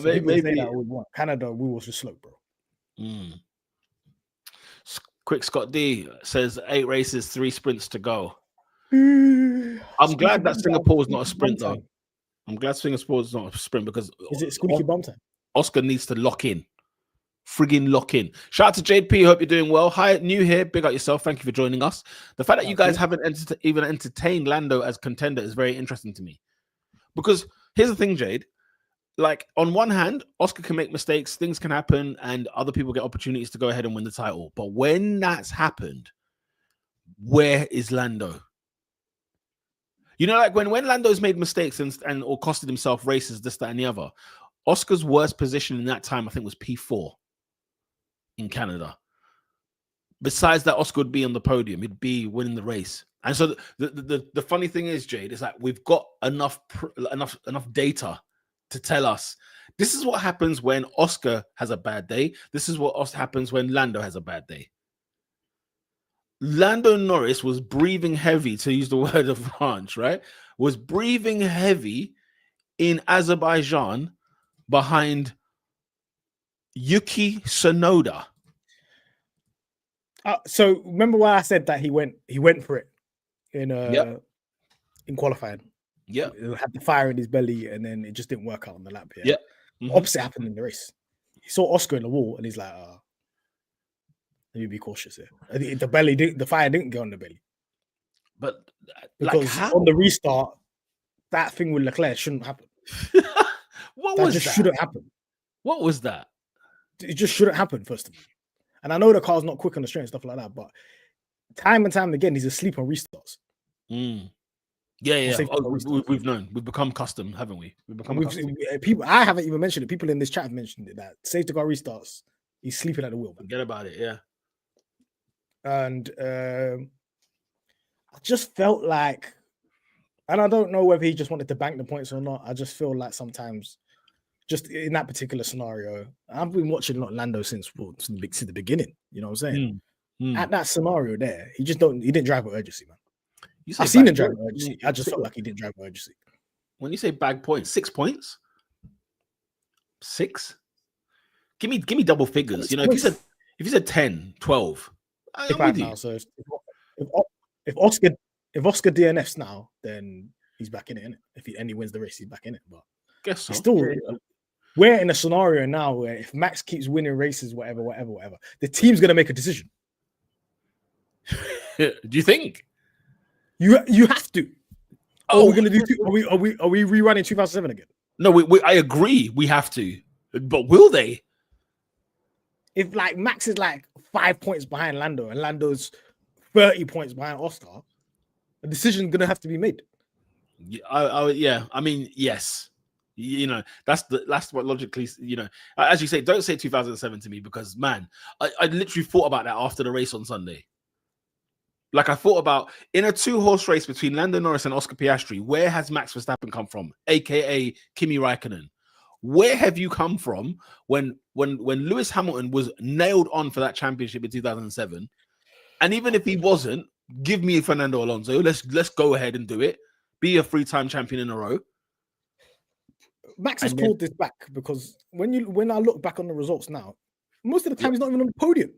Maybe that Canada, we was just slow, bro. Quick Scott D says 8 races, 3 sprints to go. I'm glad that Singapore is not a sprint though. I'm glad Singapore is not a sprint because is it squeaky bum time? Oscar needs to lock in. Friggin' lock in. Shout out to JP. Hope you're doing well. Hi, new here. Big up yourself. Thank you for joining us. The fact that you guys haven't even entertained Lando as contender is very interesting to me. Because here's the thing, Jade. Like, on one hand, Oscar can make mistakes, things can happen, and other people get opportunities to go ahead and win the title. But when that's happened, where is Lando? You know, like when Lando's made mistakes and or costed himself races, this, that, and the other, Oscar's worst position in that time, I think, was P4 in Canada. Besides that, Oscar would be on the podium. He'd be winning the race. And so the funny thing is, Jade, is that we've got enough data to tell us this is what happens when Oscar has a bad day. This is what happens when Lando has a bad day. Lando Norris was breathing heavy, to use the word of France, right? Was breathing heavy in Azerbaijan behind Yuki Tsunoda. So remember why I said that he went for it in qualifying. Yeah, he had the fire in his belly, and then it just didn't work out on the lap. Yeah, Opposite happened in the race. He saw Oscar in the wall, and he's like, "Let me be cautious here." The fire didn't go on the belly, but because on the restart, that thing with Leclerc shouldn't happen. Shouldn't happen. What was that? It just shouldn't happen, first of all. And I know the car's not quick on the straight and stuff like that, but time and time again, he's asleep on restarts. Yeah. We've known. We've become custom, haven't we? People. I haven't even mentioned it. People in this chat have mentioned it, that safety car restarts, he's sleeping at the wheel. Man. Forget about it, yeah. And I just felt like, and I don't know whether he just wanted to bank the points or not. I just feel like sometimes, just in that particular scenario, I've been watching Lando since the beginning. You know what I'm saying? At that scenario there, he didn't drive with urgency, man. I've seen him drive with urgency. I just felt like he didn't drive with urgency. When you say bag points, 6 points? 6? Give me double figures. You know, if you said 10, 12, I'm with you. So if Oscar DNFs now, then he's back in it, innit? If he wins the race, he's back in it. But guess so. Still, we're in a scenario now where if Max keeps winning races, whatever, the team's gonna make a decision. Do you think? You have to. We're gonna do. Are we rerunning 2007 again? No, I agree. We have to, but will they? If like Max is like 5 points behind Lando and Lando's 30 points behind Oscar, a decision's gonna have to be made. Yeah. I mean, yes. You know, that's what logically, you know, as you say, don't say 2007 to me, because man, I literally thought about that after the race on Sunday. Like, I thought about, in a 2-horse race between Lando Norris and Oscar Piastri, where has Max Verstappen come from, aka Kimi Raikkonen? Where have you come from when Lewis Hamilton was nailed on for that championship in 2007? And even if he wasn't, give me Fernando Alonso. Let's go ahead and do it. Be a 3-time champion in a row. Max has pulled this back, because when I look back on the results now, most of the time he's not even on the podium.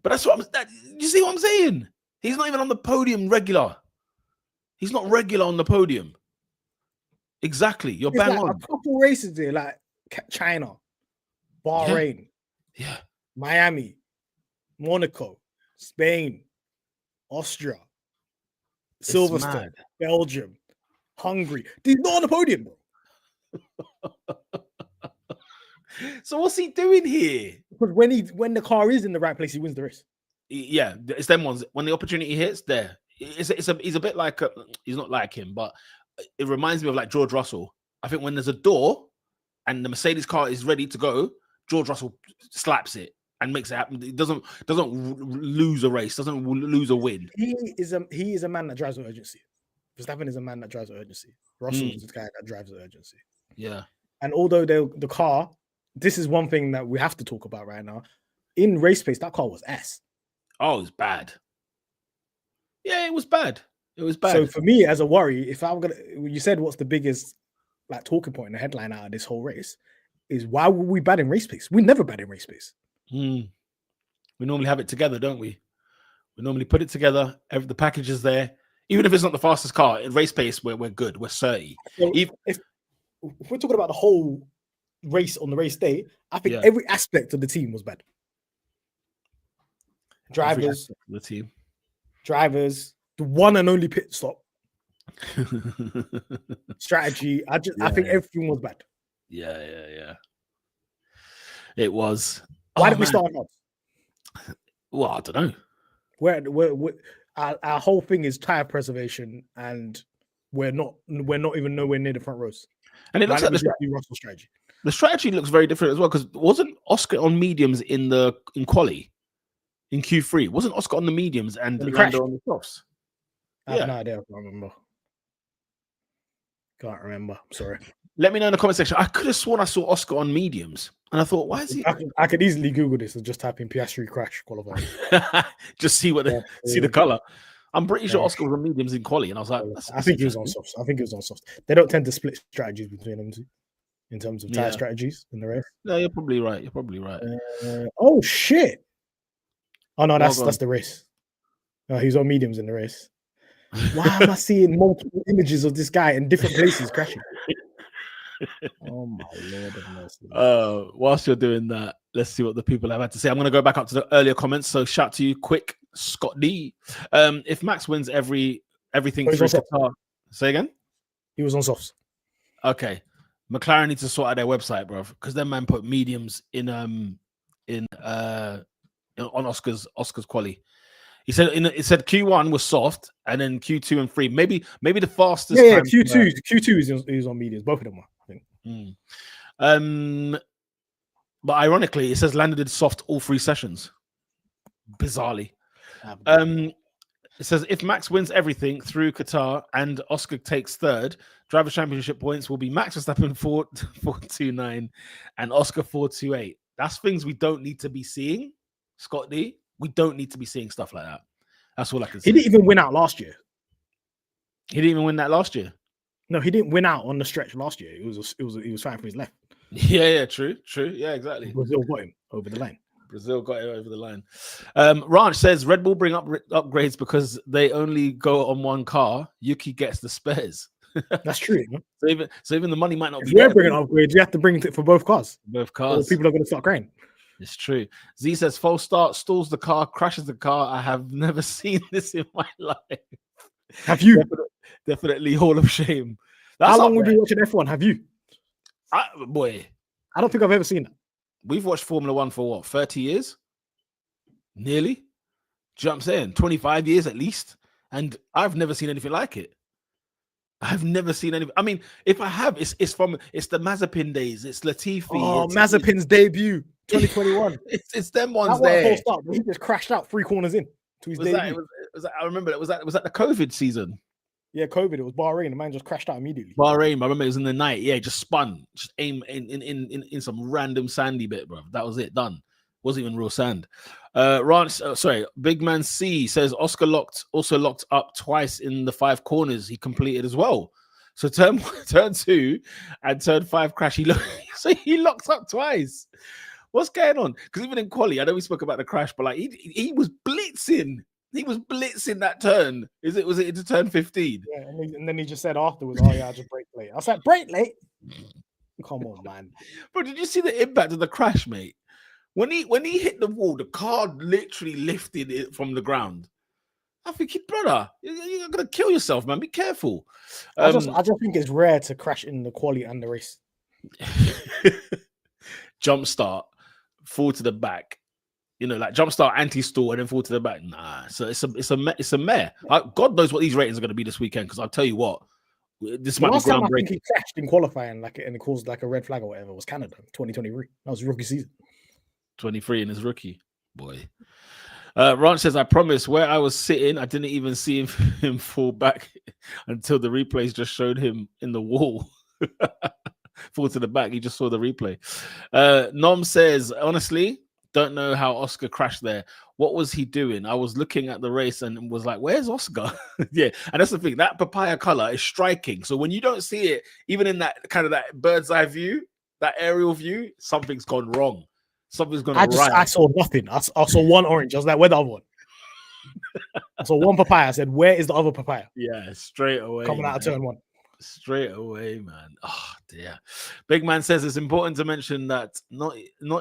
But that's what you see what I'm saying? He's not even on the podium regular. He's not regular on the podium. Exactly. You're bang on. A couple races there, like China, Bahrain, Miami, Monaco, Spain, Austria, Silverstone, Belgium, Hungary. He's not on the podium, bro. So what's he doing here? Because when the car is in the right place, he wins the race. Yeah, it's them ones. When the opportunity hits, there. He's a bit like he's not like him, but it reminds me of like George Russell. I think when there's a door and the Mercedes car is ready to go, George Russell slaps it and makes it happen. He doesn't lose a race, doesn't lose a win. He is a man that drives with urgency. Verstappen is a man that drives with urgency. Russell is the guy that drives with urgency. Yeah. And although the car, this is one thing that we have to talk about right now. In race pace, that car was ass. Oh, it was bad. Yeah, it was bad. It was bad. So for me, as a worry, if I'm gonna, you said what's the biggest like talking point in the headline out of this whole race is why were we bad in race pace? We never bad in race pace. We normally have it together, don't we? We normally put it together. The package is there. Even if it's not the fastest car, in race pace, we're good. We're 30. So if we're talking about the whole race on the race day, I think every aspect of the team was bad. Drivers, the team. Drivers, the one and only pit stop. Strategy. I think everything was bad. Yeah. It was. Why did we start on odds? Well, I don't know. We're our whole thing is tire preservation, and we're not even nowhere near the front rows. And it looks like Russell strategy. The strategy looks very different as well, because wasn't Oscar on mediums in quali in Q3? Wasn't Oscar on the mediums and Lando on the softs? I have no idea. Can't remember. Sorry. Let me know in the comment section. I could have sworn I saw Oscar on mediums, and I thought, why is he? I could easily Google this and just type in Piastri crash qualifying. Just see see the color. I'm pretty sure Oscar was on mediums in quali, and I was like, I think he was on softs. They don't tend to split strategies between them two in terms of tire strategies in the race. No, you're probably right. Oh shit! Oh no, that's the race. No, he was on mediums in the race. Why am I seeing multiple images of this guy in different places crashing? Oh my Lord of mercy. Whilst you're doing that, let's see what the people have had to say. I'm going to go back up to the earlier comments. So shout to you, quick, Scott D. If Max wins everything through Qatar, say again? He was on softs. Okay. McLaren needs to sort out their website, bro, because their man put mediums on Oscar's quali. He said it said Q1 was soft, and then Q2 and 3. Maybe the fastest. Yeah, Q2 is on mediums. Both of them are, I think. But ironically, it says Lando did soft all 3 sessions. Bizarrely. It says if Max wins everything through Qatar and Oscar takes third, driver championship points will be Max Verstappen 429 and Oscar 428. That's things we don't need to be seeing, Scott D. We don't need to be seeing stuff like that. That's all I can say. He didn't even win out last year. He didn't even win that last year. No, he didn't win out on the stretch last year. He was fighting for his left. Yeah, true. Yeah, exactly. Brazil got him over the line. Ranch says Red Bull bring up upgrades because they only go on one car. Yuki gets the spares. That's true. So even the money might not be. If we're bringing upgrades, you have to bring it for both cars. Or people are going to start crying. It's true. Z says false start, stalls the car, crashes the car. I have never seen this in my life. Have you? Definitely Hall of Shame. How long would you watching F1? Have you? I don't think I've ever seen that. We've watched Formula One for what, 30 years? Nearly? Do you know what I'm saying? 25 years at least. And I've never seen anything like it. I've never seen anything. I mean, if I have, it's the Mazepin days. It's Latifi. Oh, Mazepin's debut, 2021. it's them ones there. He just crashed out 3 corners in to his debut. I remember it. Was that the COVID season? Yeah, COVID. It was Bahrain. The man just crashed out immediately. Bahrain. I remember it was in the night. Yeah, just spun. Just aim in some random sandy bit, bro. That was it. Done. Wasn't even real sand. Big Man C says Oscar also locked up twice in the 5 corners he completed as well. So turn 2 and turn 5 crash. He locked up twice. What's going on? Because even in quali, I know we spoke about the crash, but like he was blitzing. He was blitzing that turn. Was it into turn 15? Yeah, and then he just said afterwards, "Oh yeah, I just brake late." I was like, "Brake late? Come on, man." Bro, did you see the impact of the crash, mate? When he hit the wall, the car literally lifted it from the ground. I think, brother, you're gonna kill yourself, man. Be careful. I just think it's rare to crash in the quali and the race. Jump start, fall to the back. Like jump start, anti-stall, and then fall to the back. Nah, so it's a mare. God knows what these ratings are going to be this weekend. Because I'll tell you what, this might be groundbreaking. I think he crashed in qualifying, and it caused like a red flag or whatever. Was Canada 2023? That was rookie season. 23 in his rookie boy. Ranch says, I promise where I was sitting, I didn't even see him fall back until the replays just showed him in the wall. Fall to the back. He just saw the replay. Nom says, honestly, don't know how Oscar crashed there. What was he doing? I was looking at the race and was like, where's Oscar? Yeah. And that's the thing. That papaya color is striking. So when you don't see it, even in that kind of that bird's eye view, that aerial view, something's gone wrong. Something's gonna riot. I saw nothing. I saw one orange. I was like, where the other one? I saw one papaya. I said, where is the other papaya? Yeah, straight away. Coming out of turn one. Straight away, man. Oh dear. Big Man says it's important to mention that not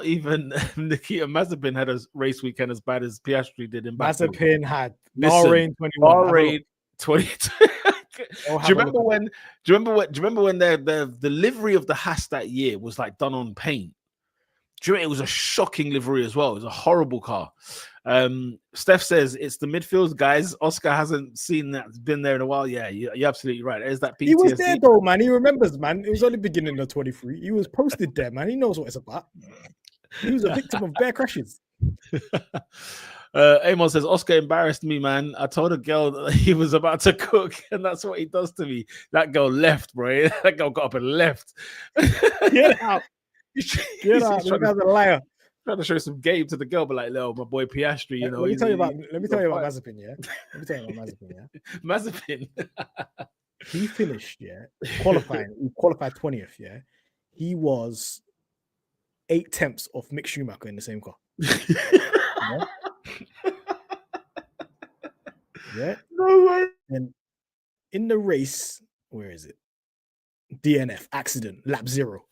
even Nikita Mazepin had a race weekend as bad as Piastri did in Baku. Mazepin had Bahrain 21. Bahrain 22. Do you remember when the livery of the Haas that year was like done on paint? Do you know, it was a shocking livery as well. It was a horrible car. Steph says it's the midfield guys. Oscar hasn't seen that, been there in a while. Yeah, you're absolutely right. There's that PTSD. He was there though, man. He remembers, man. It was only beginning of 23. He was posted there, man. He knows what it's about. He was a victim of bare crashes. Amon says Oscar embarrassed me, man. I told a girl that he was about to cook, and that's what he does to me. That girl left, bro. That girl got up and left. Get out. Get out. Look at the liar. Trying to show some game to the girl, but like, no, my boy Piastri, you know. Let me tell you about Mazepin, yeah. Let me tell you about Mazepin, yeah. Mazepin. He finished, yeah, qualifying. He qualified 20th, yeah. He was 8/10 of Mick Schumacher in the same car. Yeah. Yeah. No way. And in the race, where is it? DNF, accident, lap 0.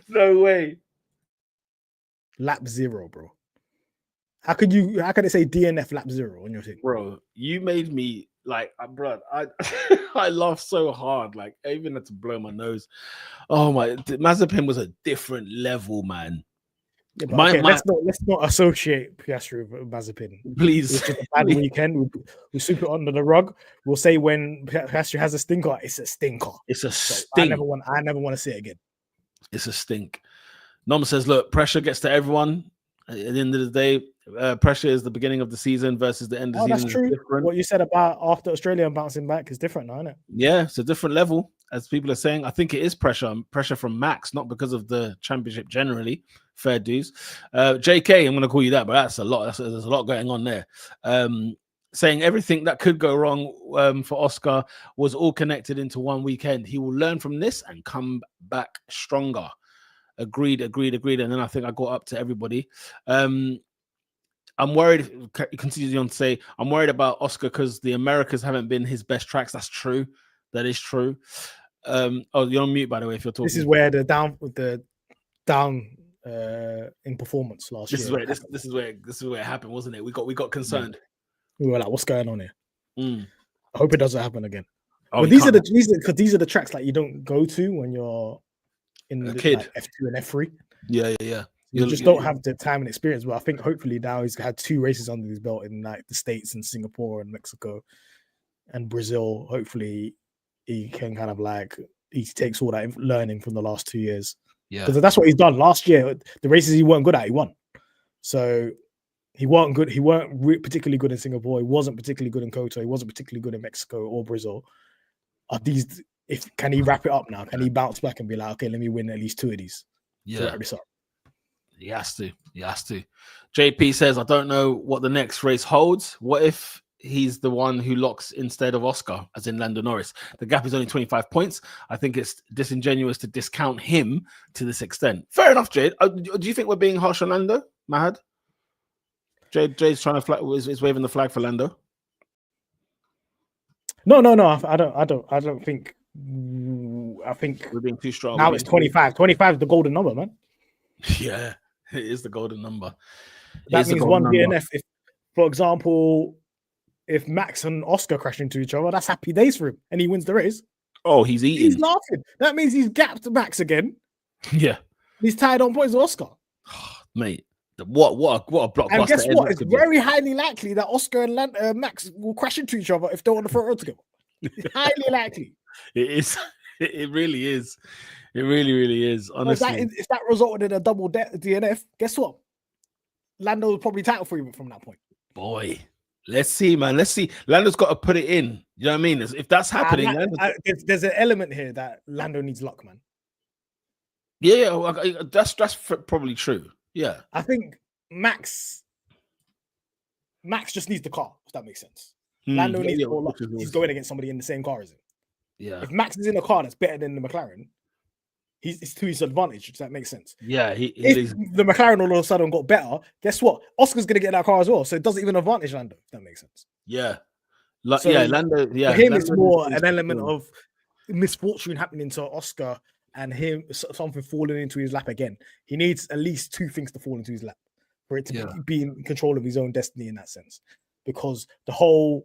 No way. Lap 0, bro. How could it say DNF lap 0 on your thing? Bro, you made me like, bro, I I laughed so hard, like I even had to blow my nose. Oh my, Mazepin was a different level, man. Yeah, let's not associate Piastri with Mazepin. Please. It's just a bad weekend. We'll sweep it under the rug. We'll say when Piastri has a stinker, it's a stinker. It's a stink. I never want to see it again. It's a stink. Nom says, look, pressure gets to everyone. At the end of the day, pressure is the beginning of the season versus the end of the season. That's true. Different. What you said about after Australia bouncing back is different now, isn't it? Yeah, it's a different level, as people are saying. I think it is pressure from Max, not because of the championship generally. Fair dues. JK, I'm going to call you that, but that's a lot. There's a lot going on there. Saying everything that could go wrong for Oscar was all connected into one weekend. He will learn from this and come back stronger. Agreed. And then I think I got up to everybody. I'm worried. He continues on to say, I'm worried about Oscar because the Americas haven't been his best tracks. That's true. That is true. You're on mute, by the way, if you're talking. This is where the down in performance last year. This is where it happened, wasn't it? We got concerned. We were like, what's going on here? I hope it doesn't happen again. Oh, but these are the tracks like you don't go to when you're in the kid. Like F2 and F3. Yeah. You just don't have the time and experience. But I think hopefully now he's had 2 races under his belt in like the States and Singapore and Mexico and Brazil. Hopefully he can kind of like he takes all that learning from the last 2 years. Yeah, because that's what he's done last year. The races he weren't good at, he won. So he weren't good. He weren't particularly good in Singapore. He wasn't particularly good in Koto. He wasn't particularly good in Mexico or Brazil. Can he wrap it up now? Can he bounce back and be like, okay, let me win at least 2 of these? Yeah, wrap this up. He has to. JP says, I don't know what the next race holds. What if he's the one who locks instead of Oscar, as in Lando Norris? The gap is only 25 points. I think it's disingenuous to discount him to this extent. Fair enough, Jade. Do you think we're being harsh on Lando, Mahad? Jade's trying to is waving the flag for Lando. No. I don't think. I think we're being too strong. Now it's 25. 25 is the golden number, man. Yeah, it is the golden number. That means one DNF. If, for example, if Max and Oscar crash into each other, that's happy days for him, and he wins the race. Oh, he's eating. He's laughing. That means he's gapped Max again. Yeah, he's tied on points with Oscar. Mate, what a blockbuster! And guess what? It's very highly likely that Oscar and Max will crash into each other if they're on the front row together. It's highly likely. It is. It really is. It really is. Honestly, if that resulted in a double DNF, guess what? Lando will probably title for him from that point. Boy, let's see, man. Let's see. Lando's got to put it in. You know what I mean? If that's happening, there's an element here that Lando needs luck, man. Yeah, that's probably true. Yeah, I think Max just needs the car. If that makes sense. Lando needs more luck. He's going against somebody in the same car as him. Yeah. If Max is in a car that's better than the McLaren, it's to his advantage. Does that make sense? Yeah, if the McLaren all of a sudden got better, guess what? Oscar's going to get that car as well. So it doesn't even advantage Lando, if that makes sense. Yeah. So Lando, for him, it's more an element of misfortune happening to Oscar and him, something falling into his lap again. He needs at least 2 things to fall into his lap for it to be in control of his own destiny in that sense. Because because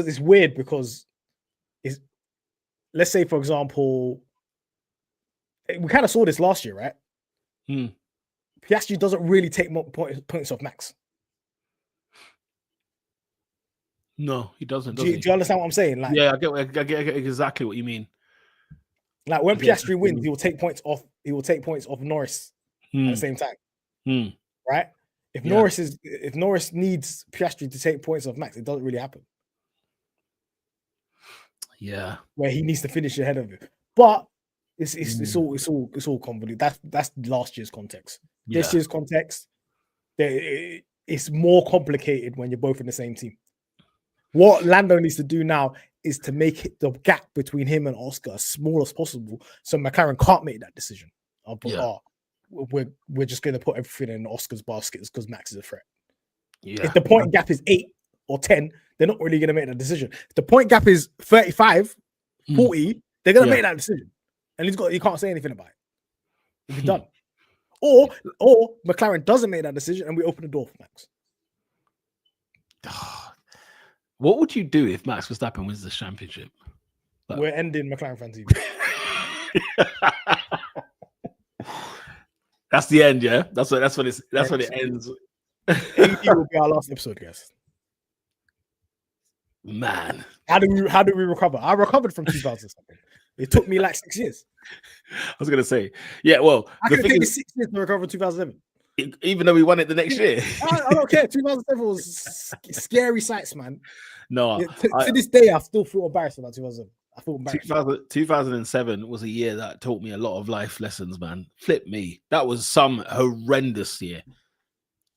it's weird because let's say, for example, we kind of saw this last year, right? Piastri doesn't really take points off Max. No, he doesn't. Do you understand what I'm saying? Like, yeah, I get exactly what you mean. Like when Piastri wins, he will take points off. He will take points off Norris at the same time, right? If Norris needs Piastri to take points off Max, it doesn't really happen. Yeah, where he needs to finish ahead of him, but it's all convoluted. That's last year's context. This year's context, it's more complicated when you're both in the same team. What Lando needs to do now is to make the gap between him and Oscar as small as possible, so McLaren can't make that decision. We're just going to put everything in Oscar's baskets because Max is a threat. Yeah. If the point gap is 8 or 10, they're not really going to make that decision. If the point gap is 35, 40, they're going to make that decision, and he can't say anything about it. It'll be done. Or McLaren doesn't make that decision, and we open the door for Max. What would you do if Max Verstappen wins the championship? We're ending McLaren Fan TV. That's the end, yeah. That's when it ends. AD will be our last episode, guys. Man, how do we recover? I recovered from 2007. It took me like 6 years. I was gonna say, yeah. Well, I could take 6 years to recover 2007. Even though we won it the next year. I don't care. 2007 was scary sights, man. No, to this day, I still feel embarrassed about 2007. I feel embarrassed. 2007 was a year that taught me a lot of life lessons, man. Flip me. That was some horrendous year.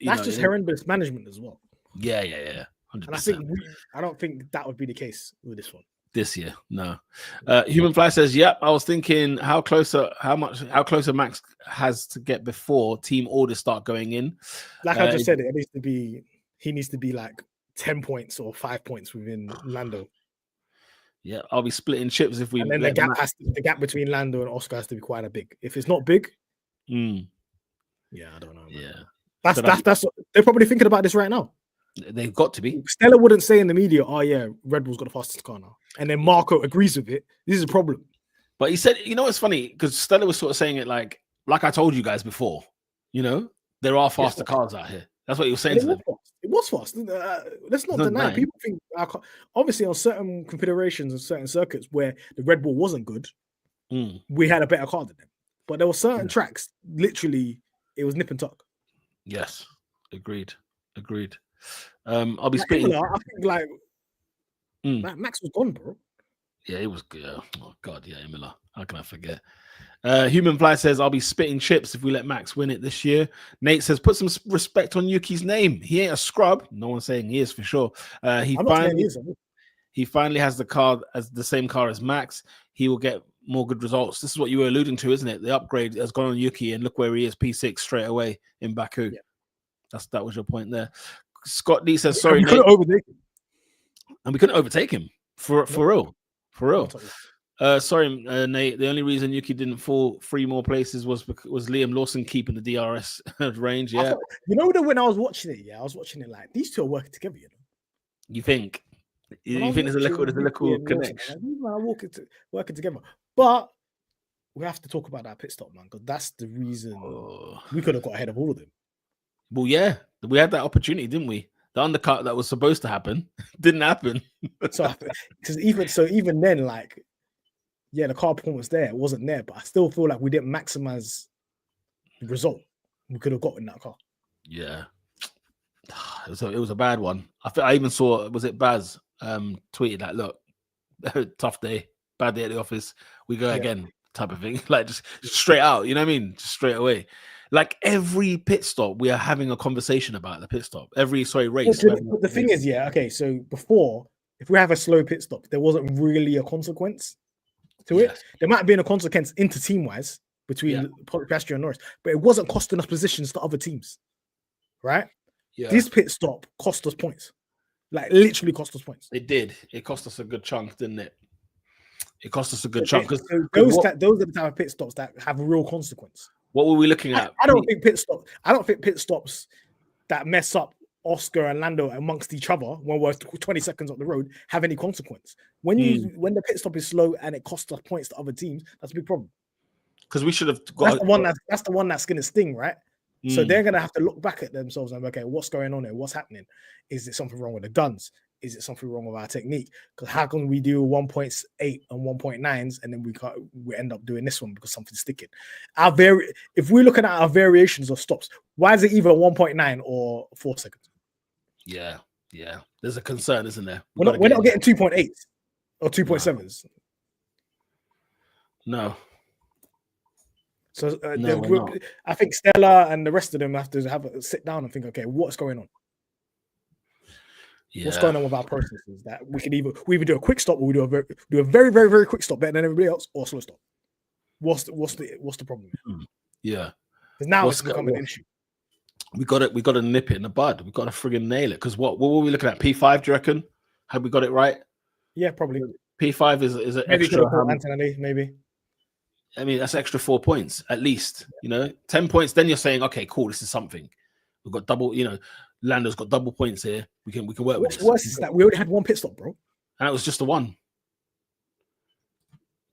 That's just horrendous management as well. Yeah. 100%. And I don't think that would be the case with this one. This year, no. Human Fly says, "Yep, I was thinking how closer Max has to get before team orders start going in." Like I just said, he needs to be like 10 points or 5 points within Lando. Yeah, I'll be splitting chips if we. And then the gap between Lando and Oscar has to be quite a big. If it's not big, yeah, I don't know. Man. Yeah, that's they're probably thinking about this right now. They've got to be. Stella wouldn't say in the media, "Oh yeah, Red Bull's got the fastest car now," and then Marco agrees with it. This is a problem. But he said, you know, it's funny because Stella was sort of saying it like I told you guys before. You know, there are faster cars out here. That's what he was saying to them. It was fast. Let's not deny. People think obviously on certain configurations and certain circuits where the Red Bull wasn't good, we had a better car than them. But there were certain tracks, literally, it was nip and tuck. Yes, agreed. I'll be speaking. Imola, I think like Max was gone, bro. Yeah, it was good. Oh God, yeah, Imola. How can I forget? Human Fly says, "I'll be spitting chips if we let Max win it this year." Nate says, "Put some respect on Yuki's name. He ain't a scrub." No one's saying he is for sure. He finally has the same car as Max. He will get more good results. This is what you were alluding to, isn't it? The upgrade has gone on Yuki, and look where he is, P6 straight away in Baku. Yeah. That was your point there. Scott D says, "Sorry, Nate." And we couldn't overtake him for real. Sorry, Nate. The only reason Yuki didn't fall 3 more places was Liam Lawson keeping the DRS range. Yeah, when I was watching it, I was watching it like these two are working together. You know, you think there's a little connection? Working together, but we have to talk about that pit stop, man, because that's the reason we could have got ahead of all of them. Well, yeah, we had that opportunity, didn't we? The undercut that was supposed to happen didn't happen. Even then, like, yeah, the car performance there, it wasn't there, but I still feel like we didn't maximize the result we could have got in that car. Yeah, it was a bad one. I even saw, was it Baz tweeted like, "Look, tough day, bad day at the office. We go again," type of thing. Like just straight out, you know what I mean? Just straight away. Like every pit stop, we are having a conversation about the pit stop. Every race. The thing is, so before, if we have a slow pit stop, there wasn't really a consequence. to it. There might have been a consequence into team-wise between Piastri and Norris, but it wasn't costing us positions to other teams, right? Yeah. This pit stop cost us points. Like, literally cost us points. It did. It cost us a good chunk, didn't it? It cost us a good chunk. Those are the type of pit stops that have a real consequence. What were we looking at? I don't think pit stops that mess up Oscar and Lando amongst each other when we're 20 seconds up the road have any consequence. When the pit stop is slow and it costs us points to other teams, that's a big problem. Because we should have got that's the one that's going to sting, right? So they're going to have to look back at themselves and okay, what's going on here? What's happening? Is it something wrong with the guns? Is it something wrong with our technique? Because how can we do 1.8 and 1.9s and then we end up doing this one because something's sticking? If we're looking at our variations of stops, why is it either 1.9 or 4 seconds? Yeah. There's a concern, isn't there? We're not getting 2.8 or 2.7s. No. So I think Stella and the rest of them have to have a sit down and think, okay, what's going on? Yeah. What's going on with our processes? That we either do a quick stop or we do a very, very, very quick stop better than everybody else, or slow stop. What's the problem? Yeah. Because now it's becoming an issue. We got to nip it in the bud. We got to friggin' nail it. Because what were we looking at? P5, do you reckon? Have we got it right? Yeah, probably. P5 is an maybe extra. Antonelli, maybe. I mean, that's extra 4 points at least. 10 points. Then you're saying, okay, cool, this is something. We've got double. Lando's got double points here. We can work with this. What's worse is that we already had one pit stop, bro. And it was just the one.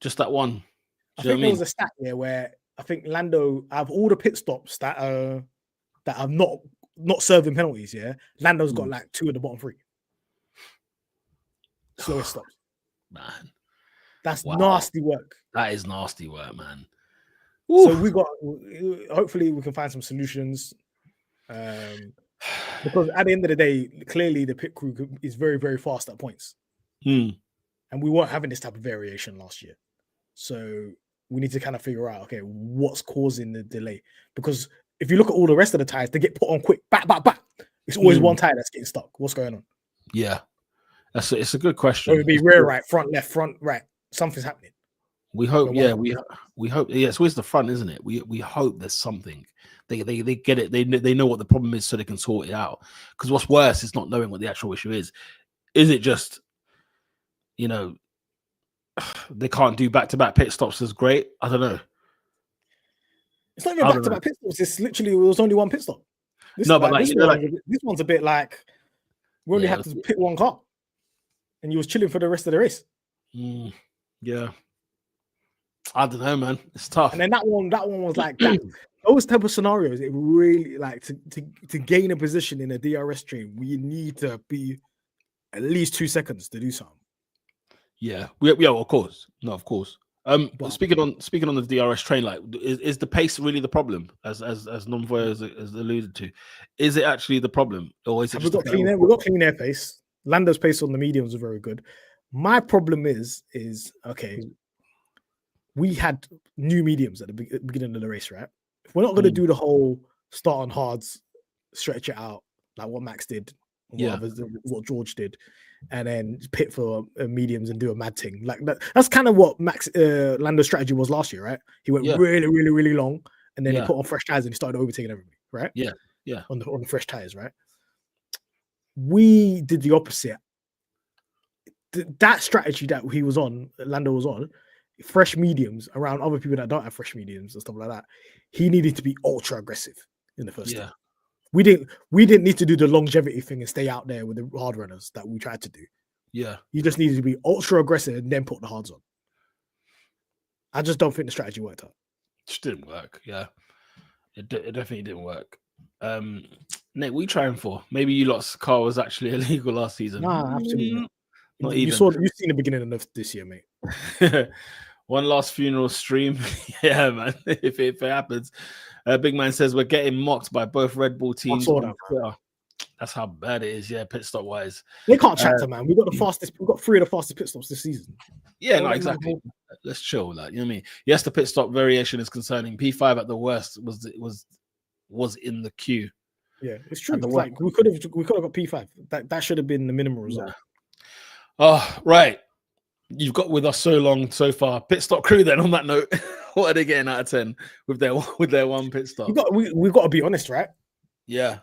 Just that one. I think there was a stat here where I think Lando, out of all the pit stops that are not serving penalties, Lando's got like 2 of the bottom 3. Slowest stops. Man. That's nasty work. That is nasty work, man. So hopefully we can find some solutions. Because at the end of the day, clearly the pit crew is very, very fast at points. And we weren't having this type of variation last year. So we need to kind of figure out, okay, what's causing the delay? Because if you look at all the rest of the tires, they get put on quick, back. It's always one tire that's getting stuck. What's going on? Yeah. It's a good question. Or it'd be rear right, front left, front right. Something's happening. We hope, we hope. Yeah, it's always the front, isn't it? We hope there's something. They get it. They know what the problem is, so they can sort it out. Because what's worse is not knowing what the actual issue is. Is it just, they can't do back-to-back pit stops as great? I don't know. It's not even back-to-back pit stops. It's literally, it was only one pit stop. This one's a bit like we only had to pit one car, and you was chilling for the rest of the race. Yeah. I don't know, man. It's tough. And then that one was like that. Those type of scenarios, it really like to gain a position in a DRS train, we need to be at least 2 seconds to do something. Yeah, of course. No, of course. But speaking on the DRS train, like, is the pace really the problem? As Nonvoy has alluded to, is it actually the problem, or is it? We've got clean air. We've got clean air pace. Lando's pace on the mediums are very good. My problem is okay. We had new mediums at the beginning of the race, right? If we're not going to do the whole start on hards, stretch it out like what Max did, what George did, and then pit for mediums and do a mad thing like that. That's kind of what Lando's strategy was last year, right? He went really, really, really long, and then he put on fresh tires and he started overtaking everybody, right? Yeah. On the fresh tires, right? We did the opposite. That strategy that Lando was on, fresh mediums around other people that don't have fresh mediums and stuff like that. He needed to be ultra aggressive in the first time. We didn't need to do the longevity thing and stay out there with the hard runners that we tried to do. Yeah. You just needed to be ultra aggressive and then put the hards on. I just don't think the strategy worked out. It just didn't work. Yeah. It definitely didn't work. Nate, what are you trying for? Maybe you lot's car was actually illegal last season. Nah, absolutely not. You've seen the beginning of this year, mate. One last funeral stream. Yeah, man. If it happens. Big Man says we're getting mocked by both Red Bull teams. That's how bad it is, pit stop wise. They can't chatter, man. We've got 3 of the fastest pit stops this season. Yeah, no, exactly. Let's chill, like, you know what I mean? Yes, the pit stop variation is concerning. P5 at the worst was in the queue. Yeah, it's true. Like we could have got P5. That should have been the minimum result. Oh, right. You've got with us so long so far. Pit stop crew. Then on that note, what are they getting out of 10 with their one pit stop? We've got to be honest, right? Yeah.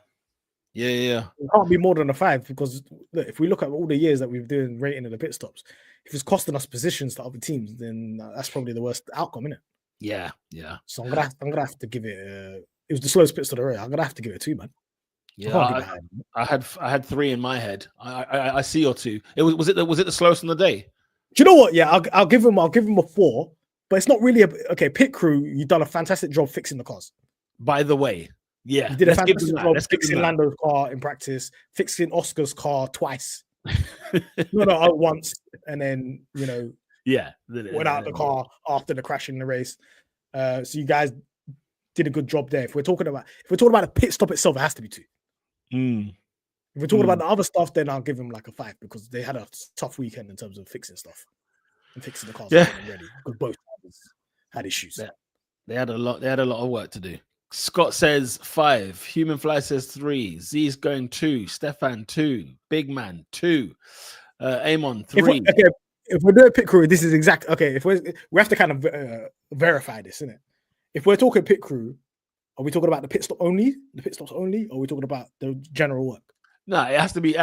It can't be more than a 5 because look, if we look at all the years that we've been rating in the pit stops, if it's costing us positions to other teams, then that's probably the worst outcome, isn't it? Yeah. So I'm gonna have to give it. It was the slowest pit stop of the race. I'm gonna have to give it a 2, man. Yeah, I had 3 in my head. I see your 2. Was it the slowest on the day? Do you know what? Yeah, I'll give him a 4, but it's not really okay. Pit crew, you've done a fantastic job fixing the cars. By the way, yeah, you did a fantastic job fixing Lando's car in practice, fixing Oscar's car twice. no, once, and then went out the car after the crash in the race. So you guys did a good job there. If we're talking about the pit stop itself, it has to be 2. If we're talking about the other stuff, then I'll give them like a 5 because they had a tough weekend in terms of fixing stuff and fixing the cars. Yeah, ready because both drivers had issues. Yeah. They had a lot of work to do. Scott says 5. Human Fly says 3. Z's going 2. Stefan 2. Big Man 2. Amon 3. If we're doing pit crew, this is exact. Okay, if we have to kind of verify this, isn't it? If we're talking pit crew, are we talking about the pit stops only, or are we talking about the general work? No, it has to be.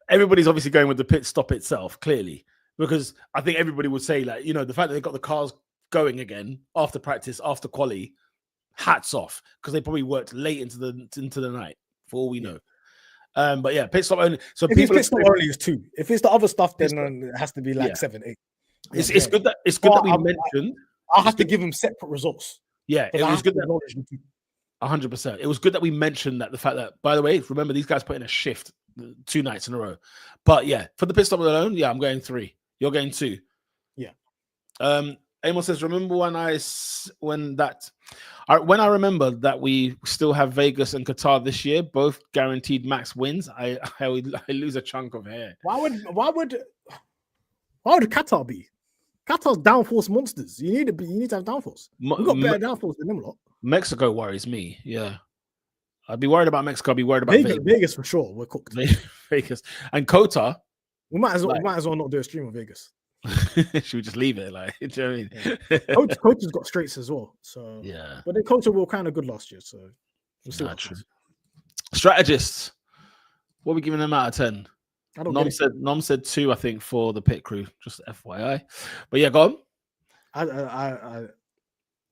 Everybody's obviously going with the pit stop itself, clearly, because I think everybody would say, like, the fact that they got the cars going again after practice, after quali, hats off, because they probably worked late into the night, for all we know. But yeah, pit stop only. So if people pit stop only is 2. If it's the other stuff, then it has to be like 7, 8. It's good that we mentioned. I'll have to give them separate results. Yeah, it was good that 100%. It was good that we mentioned that, the fact that, by the way, remember these guys put in a shift 2 nights in a row. But yeah, for the pit stop alone, yeah, I'm going 3. You're going 2. Yeah. Amos says, remember when I remember that we still have Vegas and Qatar this year, both guaranteed max wins, I lose a chunk of hair. Why would Qatar be? Qatar's downforce monsters. You need to have downforce. We've got better downforce than them a lot. Mexico worries me. Yeah, I'd be worried about Mexico. I'd be worried about Vegas for sure. We're cooked. Vegas and Qatar. We might as well not do a stream of Vegas. Should we just leave it? Like, do you know what I mean? Coach has got straights as well. So yeah, but the coach were kind of good last year. So we'll see. Strategists, what are we giving them out of 10? Nom said 2, I think, for the pit crew. Just FYI. But yeah, go on.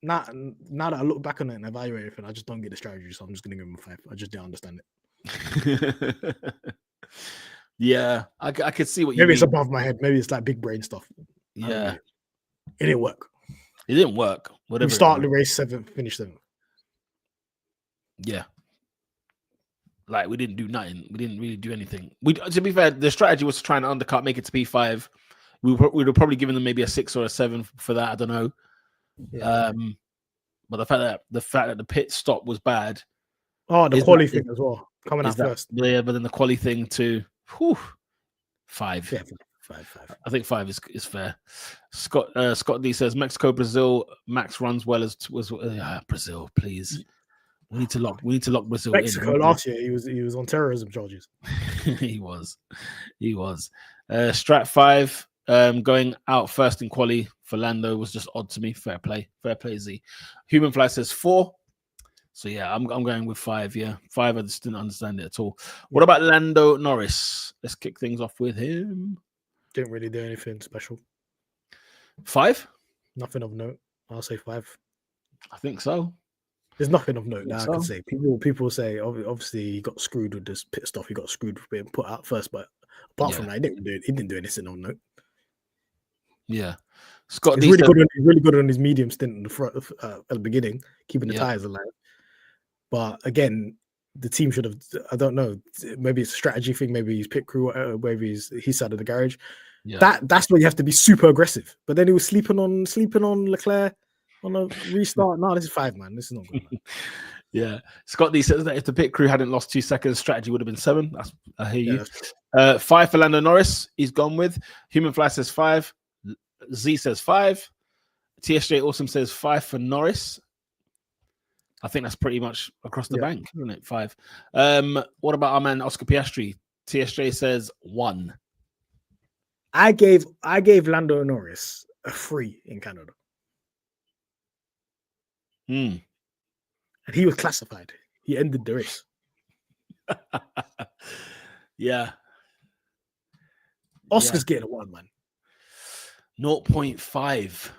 Now that I look back on it and evaluate everything, I just don't get the strategy, so I'm just gonna give him a 5. I just don't understand it. Yeah, I could see what you mean. Maybe it's above my head. Maybe it's like big brain stuff. Yeah, it didn't work. Whatever. We started the race 7th, finish 7th. Yeah, like we didn't do nothing. We didn't really do anything. To be fair, the strategy was to try and undercut, make it to P5. We would have probably given them maybe a 6 or a 7 for that. I don't know. Yeah. But the fact that the pit stop was bad. Oh, the quali thing as well, coming out first. Yeah, but then the quali thing too. 5. Yeah, 5. I think 5 is fair. Scott D says Mexico, Brazil, Max runs well as was Brazil, please. We need to lock Brazil Mexico in. Last year he was on terrorism charges. he was. Strat 5 going out first in quali for Lando was just odd to me. Fair play, Z. Human Fly says 4. So yeah, I'm going with 5. Yeah, 5. I just didn't understand it at all. What about Lando Norris? Let's kick things off with him. Didn't really do anything special. 5? Nothing of note. I'll say 5. I think so. There's nothing of note that I can say. People say obviously he got screwed with this pit stuff. He got screwed with being put out first, but apart from that, he didn't do anything of note. Yeah, Scott. He's really good on his medium stint in the front at the beginning, keeping the tires alive. But again, the team should have. I don't know. Maybe it's a strategy thing. Maybe he's pit crew. Maybe he's his side of the garage. Yeah. That's where you have to be super aggressive. But then he was sleeping on Leclerc on a restart. No, this is 5, man. This is not good. Man. Yeah, Scott D says that if the pit crew hadn't lost 2 seconds, strategy would have been 7. I hear you. 5 for Lando Norris. He's gone with. Human Fly says 5. Z says 5. TSJ Awesome says 5 for Norris. I think that's pretty much across the bank, isn't it? 5. What about our man Oscar Piastri? TSJ says 1. I gave Lando Norris a 3 in Canada, Hmm. and he was classified. He ended the race. Yeah. Oscar's getting a 1, man. 0.5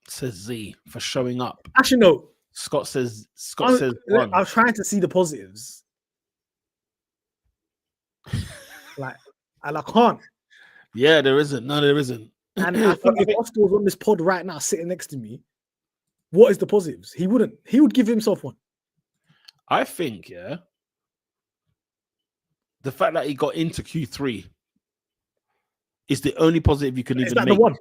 says Z for showing up. Actually, no. Scott says I 1. was trying to see the positives. And I can't. Yeah, there isn't. No, there isn't. And I think if Oscar was on this pod right now, sitting next to me, what is the positives? He wouldn't. He would give himself 1. I think, yeah, the fact that he got into Q3 is the only positive you can even make. Is that the 1?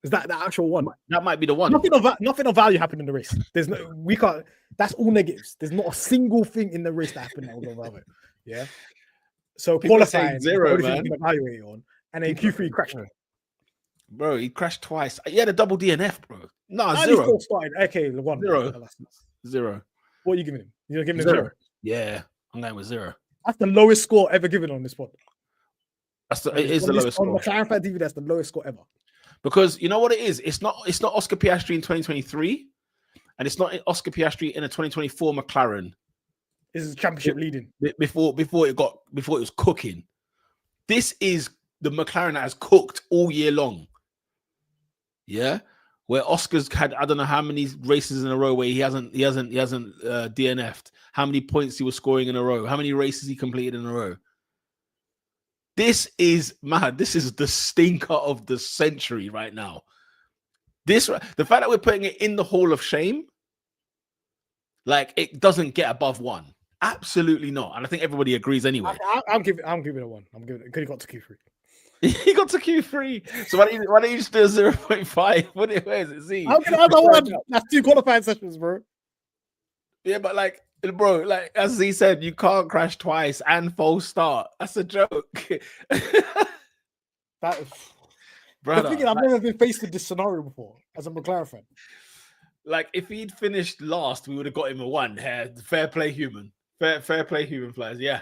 Is that the actual 1? That might be the 1. Nothing of value happened in the race. There's no. We can't. That's all negatives. There's not a single thing in the race that happened that was of value. Yeah. So People qualifying, 0, man. You can evaluate on, and then Q3 crashed. Bro, he crashed twice. He had a double DNF, bro. No, and 0. He started. Okay, 1. 0. What are you giving him? You're giving him 0. Yeah, I'm going with 0. That's the lowest score ever given on this pod. It is the lowest score. On McLaren Fan TV, that's the lowest score ever. Because you know what it is? It's not Oscar Piastri in 2023, and it's not Oscar Piastri in a 2024 McLaren. This is championship leading. Before it was cooking. This is the McLaren that has cooked all year long. Yeah, where Oscar's had I don't know how many races in a row where he hasn't DNF'd. How many points he was scoring in a row? How many races he completed in a row? This is mad. This is the stinker of the century right now. The fact that we're putting it in the Hall of Shame, like it doesn't get above 1. Absolutely not. And I think everybody agrees anyway. I'm giving it a 1. I'm giving it because he got to Q3. He got to Q3. So why don't you just do a 0.5? Where is it? Z? I'm gonna have a 1. That's 2 qualifying sessions, bro. Yeah, but like, bro, like as Z said, you can't crash twice and false start. That's a joke. Brother, I've never been faced with this scenario before as a McLaren fan. Like, if he'd finished last, we would have got him a 1. Fair play, human. Fair play, human flyers. Yeah.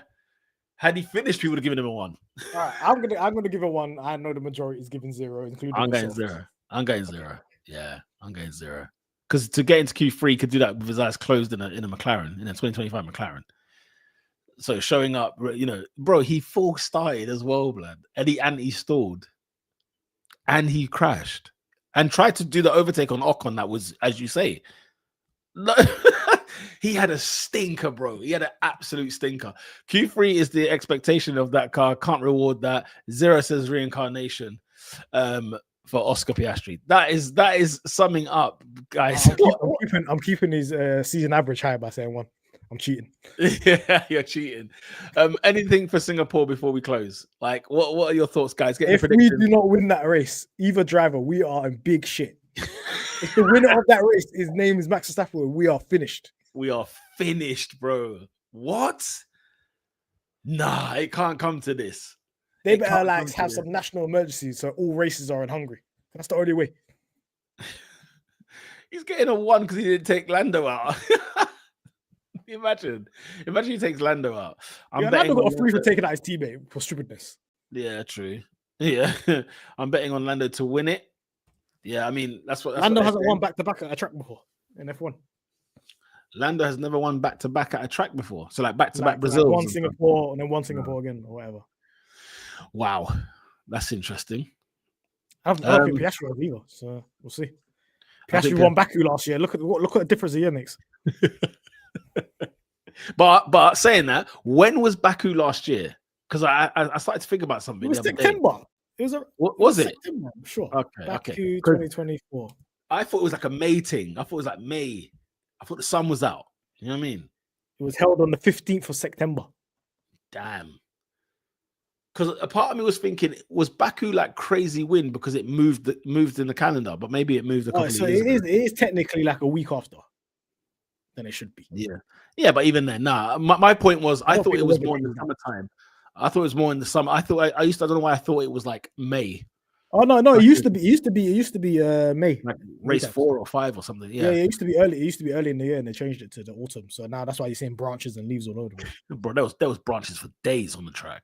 Had he finished, we would have given him a 1. All right, I'm gonna give a 1. I know the majority is giving 0, including I'm going 0. I'm going 0. Yeah, I'm going 0. Because to get into Q3, he could do that with his eyes closed in a McLaren, in a 2025 McLaren. So showing up, you know, bro, he full started as well, blood. And he stalled. And he crashed. And tried to do the overtake on Ocon that was, as you say. No, he had a stinker, bro. He had an absolute stinker. Q3 is the expectation of that car. Can't reward that. 0 says reincarnation. For Oscar Piastri. That is summing up, guys. I'm keeping his season average high by saying 1. I'm cheating. Yeah, you're cheating. Anything for Singapore before we close? Like, what are your thoughts, guys? If we do not win that race, either driver, we are in big shit. If the winner of that race, his name is Max Verstappen, we are finished. We are finished, bro. What? Nah, it can't come to this. They better have some national emergency so all races are in Hungary. That's the only way. He's getting a 1 because he didn't take Lando out. Imagine he takes Lando out. Lando got a 3 for taking out his teammate for stupidness. Yeah, true. Yeah, I'm betting on Lando to win it. Yeah, I mean that's what Lando hasn't won back-to-back at a track before in F1. Lando has never won back-to-back at a track before. So like back-to-back Brazil. One Singapore and then one Singapore again or whatever. Wow, that's interesting. I don't think Piastri will either, so we'll see. Piastri won Baku last year. Look at the difference a year makes. But saying that, when was Baku last year? Because I started to think about something. It was September. What was it? September, I'm sure. Okay. 2024. I thought it was like a May thing. I thought it was like May. I thought the sun was out. You know what I mean? It was held on the 15th of September. Damn. Because a part of me was thinking, was Baku like crazy win because it moved in the calendar, but maybe it moved a couple of years ago. It is technically like a week after than it should be. Yeah, but even then, nah. My point was, I thought it was more in the summertime. I thought it was more in the summer. I thought I don't know why I thought it was like May. Oh no, it used to be May. Like race 4 or 5 or something. Yeah, it used to be early. It used to be early in the year, and they changed it to the autumn. So now that's why you're seeing branches and leaves all over the place. Bro, there was branches for days on the track.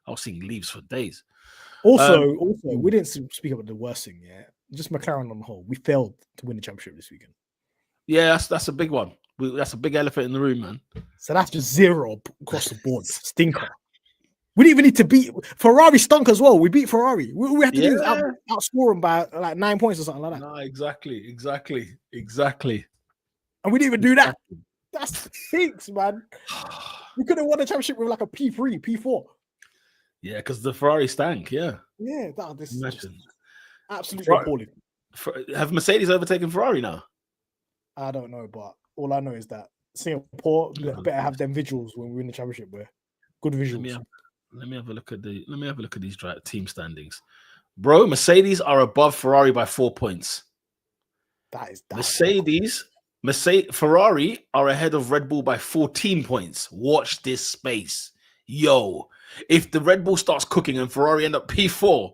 I was seeing leaves for days. Also, we didn't speak about the worst thing. Yeah, just McLaren on the whole. We failed to win the championship this weekend. Yeah, that's a big one. That's a big elephant in the room, man. So that's just 0 across the board. Stinker. We didn't even need to beat Ferrari. Stunk as well. We beat Ferrari. We had to do is outscore them by like 9 points or something like that. No, exactly. And we didn't even do that. That stinks, man. We could have won the championship with like a P3, P4. Yeah, because the Ferrari stank. Yeah. Yeah, this is absolutely appalling. Have Mercedes overtaken Ferrari now? I don't know, but all I know is that Singapore better have them visuals when we win the championship. Where good visuals. Let me have a look at these team standings, bro. Mercedes are above Ferrari by 4 points. That is Ferrari are ahead of Red Bull by 14 points. Watch this space, yo. If the Red Bull starts cooking and Ferrari end up P4.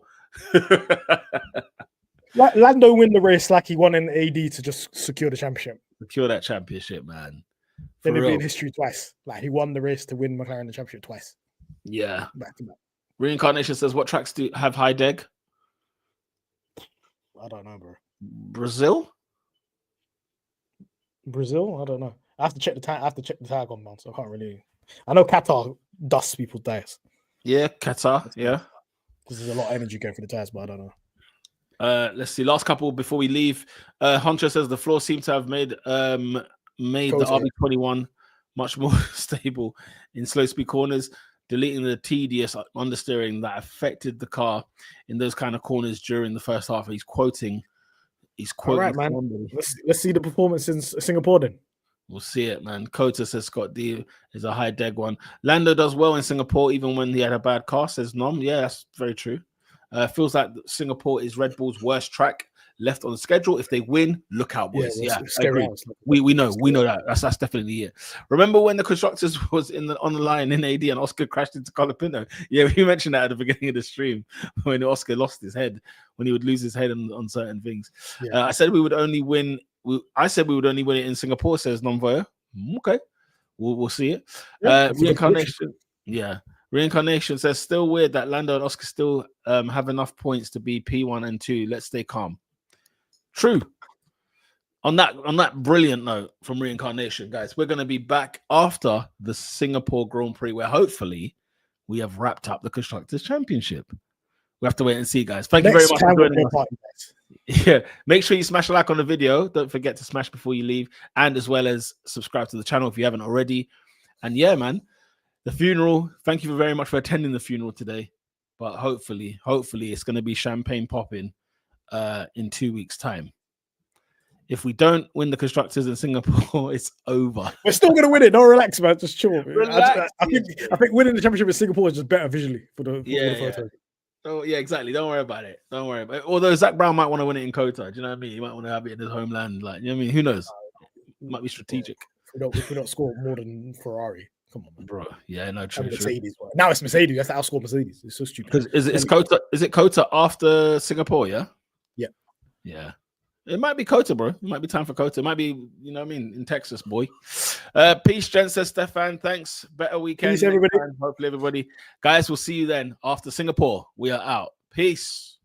Lando win the race like he won in AD to just secure the championship. Secure that championship, man. Then it'll be in history twice. Like he won the race to win McLaren the championship twice. Yeah. Back to back. Reincarnation says, what tracks do have high deg? I don't know, bro. Brazil? I don't know. I have to check the tire compound, so I can't really. I know Qatar dusts people's tires. Yeah, Qatar. Yeah. Because there's a lot of energy going for the tires, but I don't know. Let's see. Last couple before we leave. Hunter says the floor seemed to have made the RB21 much more stable in slow speed corners, deleting the tedious understeering that affected the car in those kind of corners during the first half. He's quoting. All right, man. Let's see the performance in Singapore then. We'll see it, man. Kota says Scott D is a high deg one. Lando does well in Singapore, even when he had a bad car, says Nom. Yeah, that's very true. Feels like Singapore is Red Bull's worst track left on the schedule. If they win, look out, boys. Yeah, we know that. That's definitely it. Remember when the constructors was on the line in AD and Oscar crashed into Colapinto? Yeah, we mentioned that at the beginning of the stream when Oscar lost his head, when he would lose his head on certain things. Yeah. I said we would only win. I said we would only win it in Singapore, says Nonvoya. Okay, we'll see it. Reincarnation. Yeah. Reincarnation says, still weird that Lando and Oscar still have enough points to be P1 and 2. Let's stay calm. True. On that brilliant note from Reincarnation, guys, we're going to be back after the Singapore Grand Prix, where hopefully we have wrapped up the Constructors' Championship. We have to wait and see, guys. Thank you very much for joining us. Yeah, make sure you smash a like on the video. Don't forget to smash before you leave, and as well as subscribe to the channel if you haven't already. And yeah, man. The funeral, thank you very much for attending the funeral today. But hopefully it's going to be champagne popping in 2 weeks' time. If we don't win the Constructors in Singapore, it's over. We're still going to win it. Don't relax, man. Just chill. I think winning the championship in Singapore is just better visually for the photo. Oh, yeah, exactly. Don't worry about it. Although Zach Brown might want to win it in Qatar. Do you know what I mean? He might want to have it in his homeland. Like, you know what I mean? Who knows? It might be strategic. If we don't score more than Ferrari. Come on, man. Bro. Yeah, no, true. Mercedes. Now it's Mercedes. That's outscore Mercedes. It's so stupid. Because is it Qatar after Singapore? Yeah. Yeah. Yeah. It might be Qatar, bro. It might be time for Qatar. It might be, you know what I mean, in Texas, boy. Peace, Jen says Stefan. Thanks. Better weekend. Peace, everybody. Hopefully, everybody. Guys, we'll see you then after Singapore. We are out. Peace.